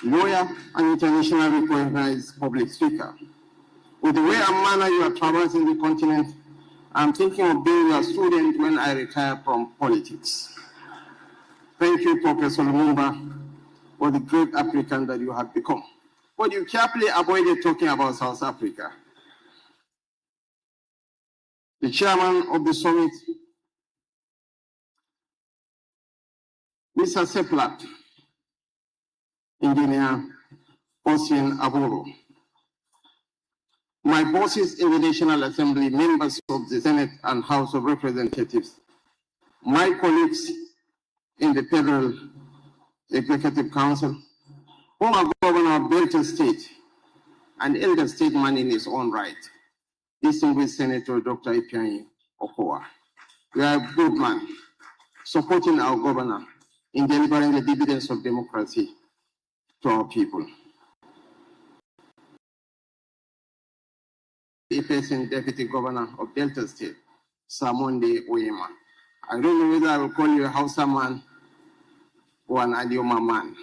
Lawyer and internationally recognized public speaker. With the way and manner you are traversing the continent, I'm thinking of being a student when I retire from politics. Thank you, Professor Lumumba, for the great African that you have become. But you carefully avoided talking about South Africa. The chairman of the summit, Mr. Seplat, Engineer Ocean Aburo. My bosses in the National Assembly, members of the Senate and House of Representatives, my colleagues in the Federal Executive Council, former Governor of Delta State, an elder statesman in his own right, distinguished Senator Dr. Ifeanyi Okowa. We are a good man, supporting our governor in delivering the dividends of democracy to our people. The person Deputy Governor of Delta State, Samonde Oyema. I don't know whether I will call you a Hausa man or an Adioma man.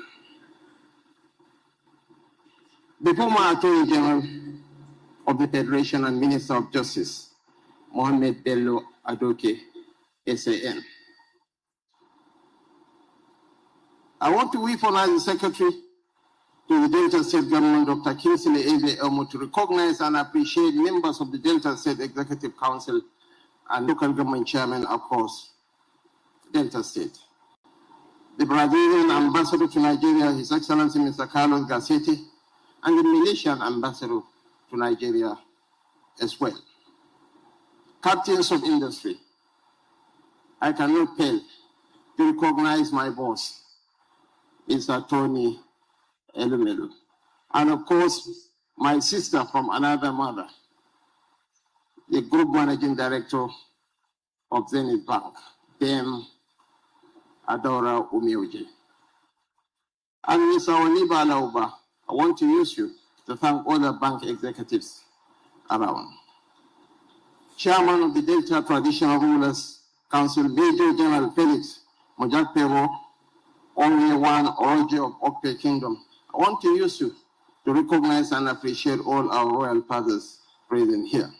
The former Attorney General of the Federation and Minister of Justice, Mohamed Bello Adoke, SAN. I want to recognize the Secretary to the Delta State Government, Dr. Kingsley Eze Elmo, to recognize and appreciate members of the Delta State Executive Council and local government chairmen across Delta State. The Brazilian ambassador to Nigeria, His Excellency Mr. Carlos Garcetti, and the Malaysian ambassador to Nigeria as well. Captains of industry, I cannot fail to recognize my boss, Mr. Tony Elumelu. And of course, my sister from another mother, the Group Managing Director of Zenith Bank, Dame Adora Umioje. And Mr. Oliba Lauba, I want to use you to thank all the bank executives around. Chairman of the Delta Traditional Rulers Council, Major General Felix Mojakpero, only one Orojo of Okpe Kingdom. I want to use you to recognize and appreciate all our royal fathers present here.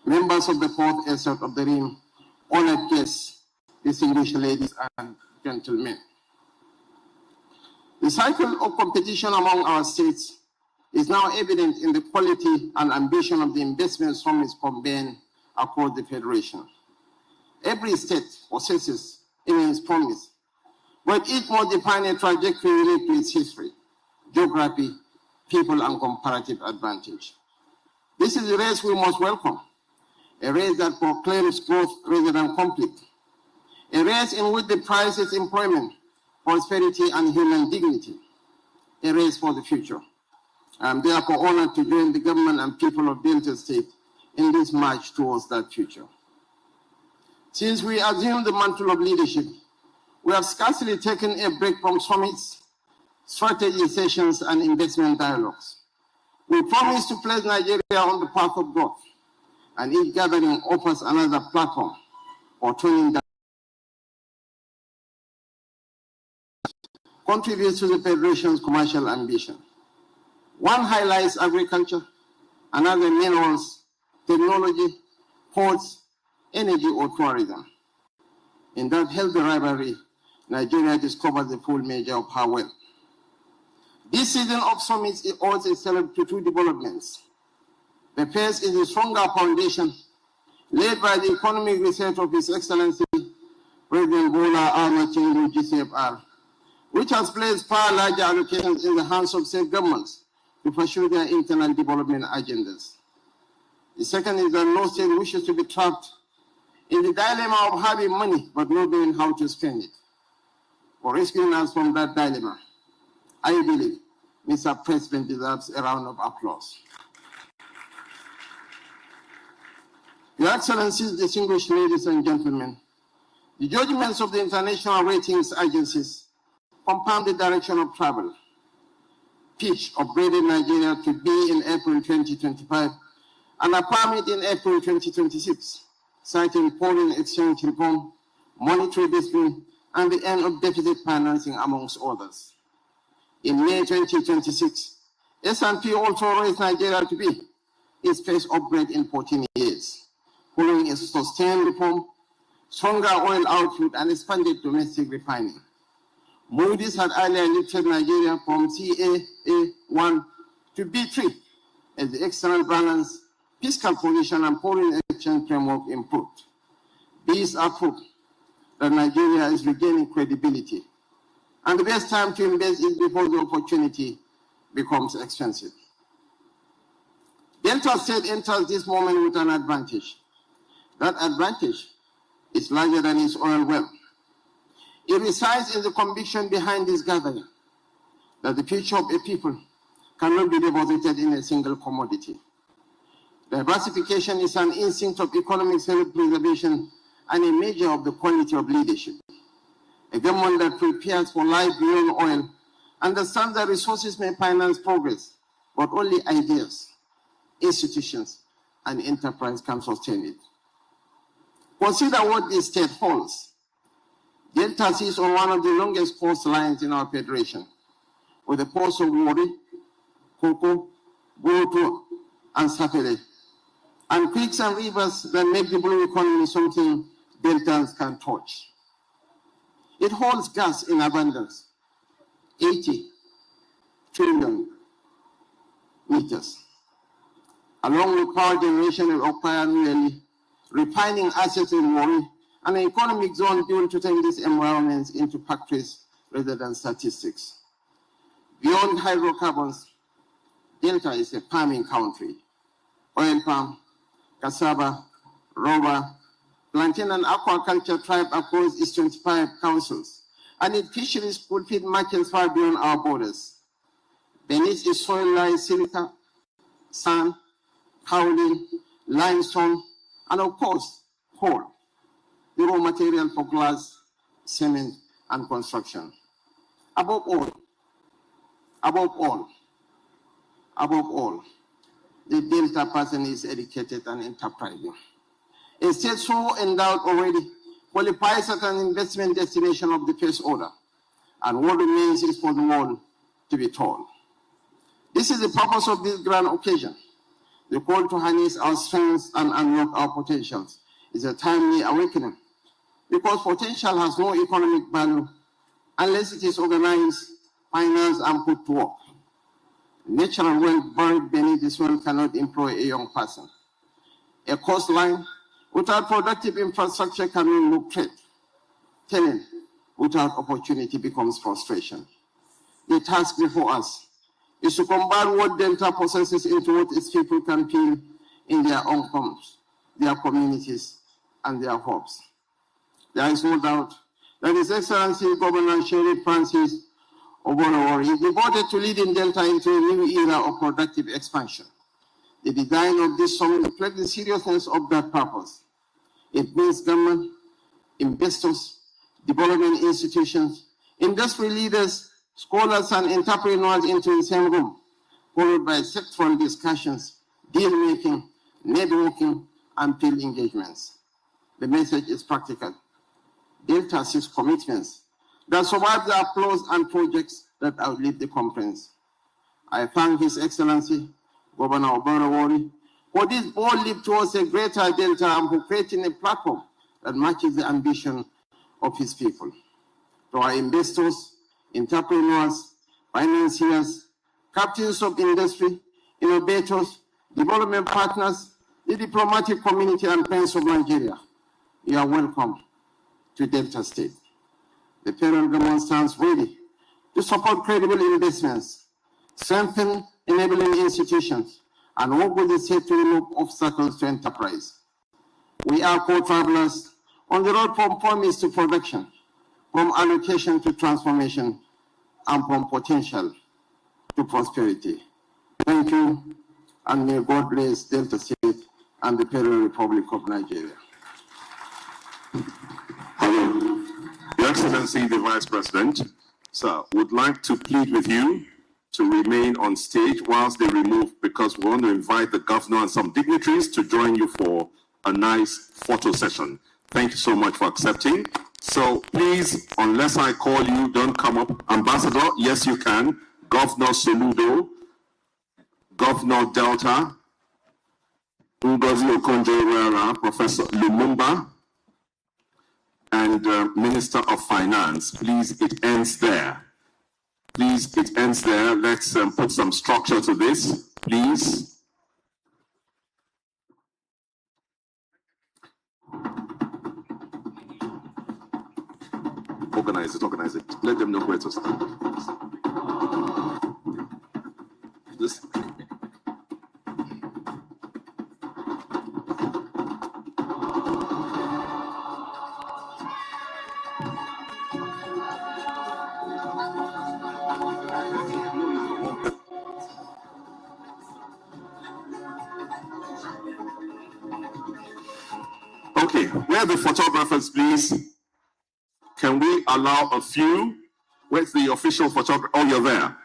Members of the fourth estate of the Rim, honored guests, distinguished ladies and gentlemen. The cycle of competition among our states is now evident in the quality and ambition of the investment summits convened across the Federation. Every state possesses immense promise, but each must define a trajectory related to its history, geography, people, and comparative advantage. This is a race we must welcome, a race that proclaims growth rather than conflict, a race in which the prize is employment, prosperity, and human dignity, a race for the future. I am therefore honored to join the government and people of Delta State in this march towards that future. Since we assumed the mantle of leadership, we have scarcely taken a break from summits, strategy sessions, and investment dialogues. We promise to place Nigeria on the path of growth, and each gathering offers another platform for turning down contributes to the Federation's commercial ambition. One highlights agriculture, another minerals, technology, ports, energy, or tourism. In that healthy rivalry, Nigeria discovered the full measure of her wealth. This season of summits is also celebrated to two developments. The first is a stronger foundation led by the economic research of His Excellency President Bola Ahmed Tinubu, GCFR, which has placed far larger allocations in the hands of state governments to pursue their internal development agendas. The second is that no state wishes to be trapped in the dilemma of having money but not knowing how to spend it. For rescuing us from that dilemma, I believe Mr. President deserves a round of applause. Your Excellencies, distinguished ladies and gentlemen, the judgments of the international ratings agencies confirm the direction of travel. Fitch upgraded Nigeria to B in April 2025 and affirmed it in April 2026, citing foreign exchange reform, monetary discipline, and the end of deficit financing, amongst others. In May 2026, S&P also raised Nigeria to B, its first upgrade in 14 years, following a sustained reform, stronger oil output, and expanded domestic refining. Moody's had earlier lifted Nigeria from CAA1 to B3 as the external balance, fiscal position, and foreign exchange framework improved. These are proof that Nigeria is regaining credibility, and the best time to invest is before the opportunity becomes expensive. Delta State enters this moment with an advantage. That advantage is larger than its oil wealth. It resides in the conviction behind this gathering that the future of a people cannot be deposited in a single commodity. Diversification is an instinct of economic self-preservation and a measure of the quality of leadership. A government that prepares for life beyond oil understands that resources may finance progress, but only ideas, institutions, and enterprise can sustain it. Consider what this state holds. Delta sits on one of the longest coastlines in our federation, with the ports of Warri, Koko, Goto, and Sapele, and creeks and rivers that make the blue economy something deltas can touch. It holds gas in abundance, 80 trillion meters. Along with power generation in Okpa and Ueli, refining assets in Warri, and an economic zone built to turn these environments into factories rather than statistics. Beyond hydrocarbons, Delta is a farming country. Oil palm, cassava, rubber, plantain and aquaculture thrive across its 25 councils, and its fisheries fulfill markets far beyond our borders. Beneath its soil lies silica, sand, kaolin, limestone, and of course, coal, the raw material for glass, cement, and construction. Above all, the Delta person is educated and enterprising. A state so endowed already qualifies as an investment destination of the first order, and what remains is for the world to be told. This is the purpose of this grand occasion. The call to harness our strengths and unlock our potentials is a timely awakening, because potential has no economic value unless it is organized, financed, and put to work. Natural wealth buried beneath the soil cannot employ a young person. A coastline without productive infrastructure cannot look trade. Talent without opportunity becomes frustration. The task before us is to combine what Delta possesses into what its people can feel in their own homes, their communities, and their hopes. There is no doubt that His Excellency Governor Sheriff Francis Oborowori is devoted to leading Delta into a new era of productive expansion. The design of this summit reflects the seriousness of that purpose. It brings government, investors, development institutions, industry leaders, scholars, and entrepreneurs into the same room, followed by sectoral discussions, deal-making, networking, and field engagements. The message is practical. Delta seeks commitments that survive the applause and projects that outlive the conference. I thank His Excellency Governor Oborowori For this bold leap towards a greater Delta and for creating a platform that matches the ambition of his people. To our investors, entrepreneurs, financiers, captains of industry, innovators, development partners, the diplomatic community and friends of Nigeria, you are welcome to Delta State. The federal government stands ready to support credible investments, strengthen enabling institutions, and work with the state to remove obstacles to enterprise. We are co-travelers on the road from promise to production, from allocation to transformation, and from potential to prosperity. Thank you, and may God bless Delta State and the Federal Republic of Nigeria. Hello. Your Excellency, the Vice President, sir, would like to plead with you to remain on stage whilst they remove, because we want to invite the governor and some dignitaries to join you for a nice photo session. Thank you so much for accepting. So please, unless I call you, don't come up. Ambassador, yes you can. Governor Soludo, Governor Delta, Ngozi Okonjo-Iweala, Professor Lumumba, and Minister of Finance. Please, it ends there. Please, it ends there. Let's put some structure to this, please. Organize it, organize it. Let them know where to stand. This. Okay, where are the photographers, please? Can we allow a few? Where's the official photographer? Oh, you're there.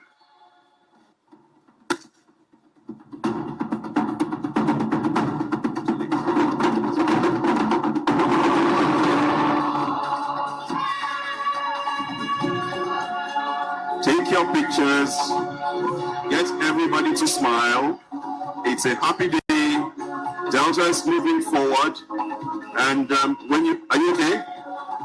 Take your pictures. Get everybody to smile. It's a happy day. Delta is moving forward. And are you okay?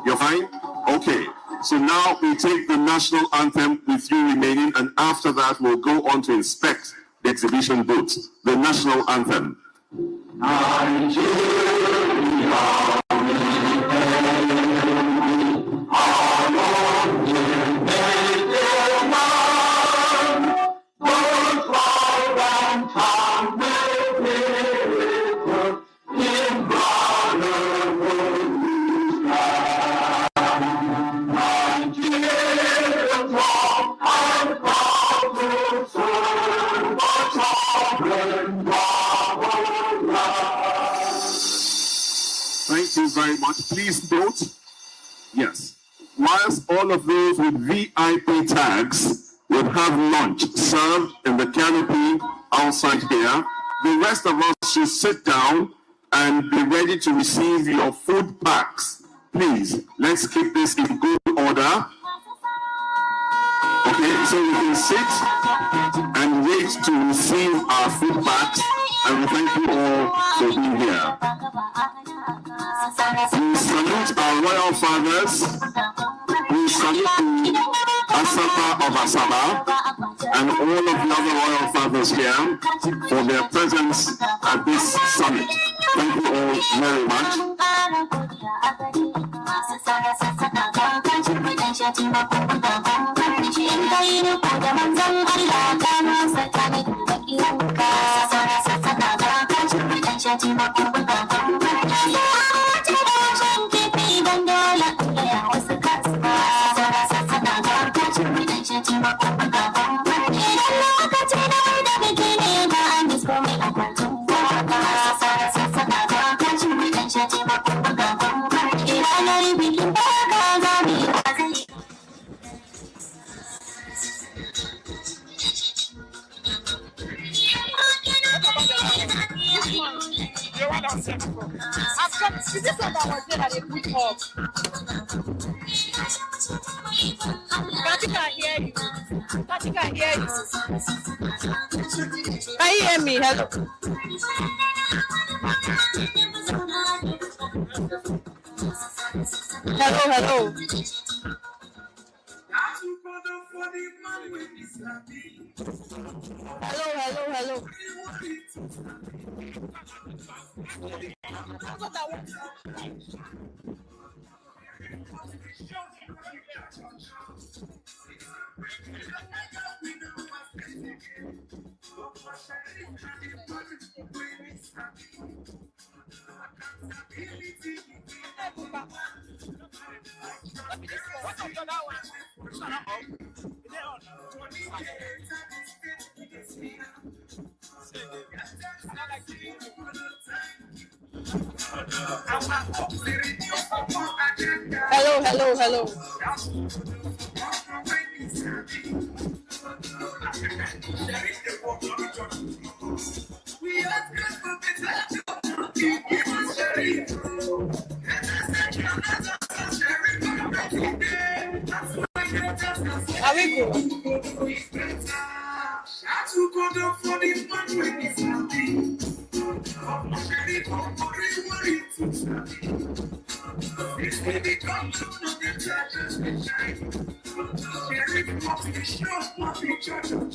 You're fine? Okay. So now we take the national anthem with you remaining, and after that we'll go on to inspect the exhibition booth. The national anthem. Nigeria. Thank you very much. Please note, yes, whilst all of those with VIP tags will have lunch served in the canopy outside here, the rest of us should sit down and be ready to receive your food packs. Please, let's keep this in good order. Okay, so we can sit and wait to receive our food packs, and we thank you all for being here. We salute our royal fathers. We salute the Asaba of Asaba and all of the other royal fathers here for their presence at this summit. Thank you all very much. I've got Is this one that was there that they put up? Kati can hear you. Kati can hear you. Can you hear me? Hello. Hello, hello. Hello, hello. Hello. Are we good?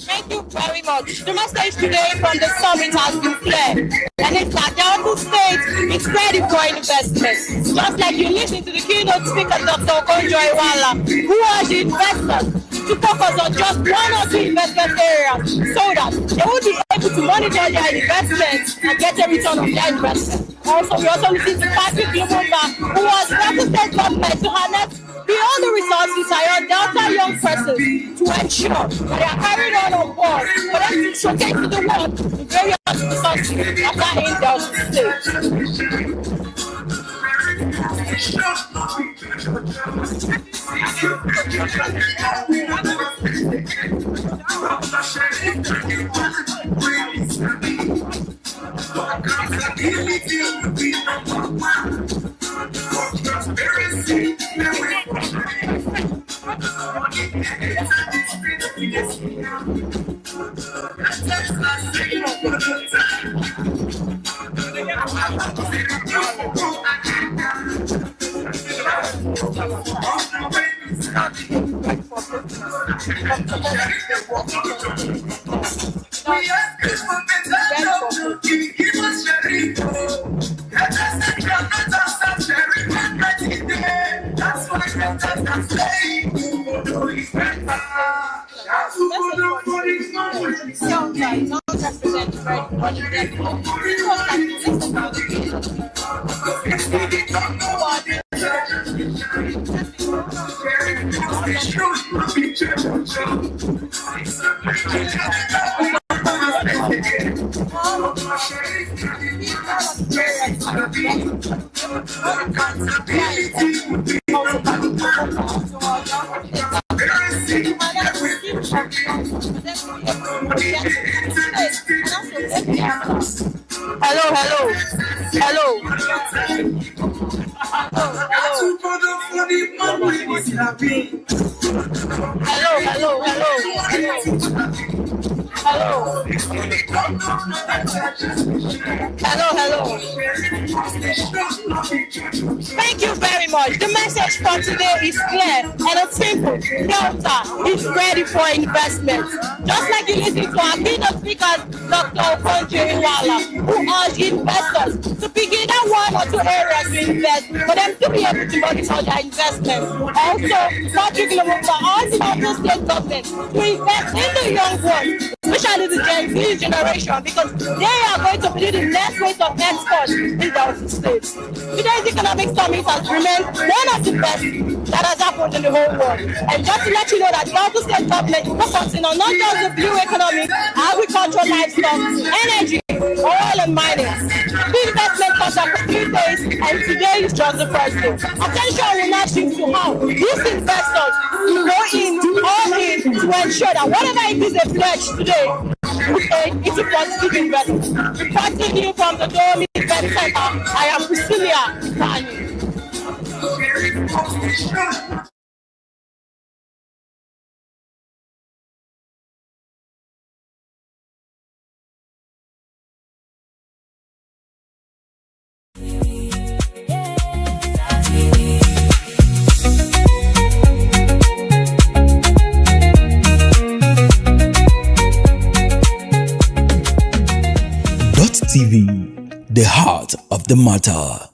Thank you very much. The message today from the summit has been clear, and it's that Delta State is ready for investment. Just like you listen to the keynote speaker, Dr. Okonjo-Iweala, who urged investors to focus on just one or two investment areas so that they will be able to monitor their investments and get a return on their investment. Also, we also listen to Patrick Lumumba, who was Delta State government to harness beyond the resources around Delta young persons to ensure that they are carried on board for them to showcase to the world the various resources that are in Delta State. Hello. Thank you very much. The message for today is clear and it's simple. Delta is ready for investment. Just like you listen to our keynote speaker, Dr. Okonjo-Iweala, who urged investors to begin at one or two areas to invest for them to be able to monitor their investment. Also, Patrick Lumumba urged the Delta State government to invest in the young ones, especially the Gen Z generation, because they are going to be the next wave of exports in Delta State. Today's economic summit has remained one of the best that has happened in the whole world. And just to let you know that Delta State government is focusing on not just the blue economy, agriculture, livestock, energy, oil and mining. The investment comes across 3 days, and today is just the first day. Attention will now shift to how these investors will go in to ensure that whatever it is they pledge today, it's a positive investment. Reporting you from the Dome. Event Center. I am Priscilla Itani. TV, the heart of the matter.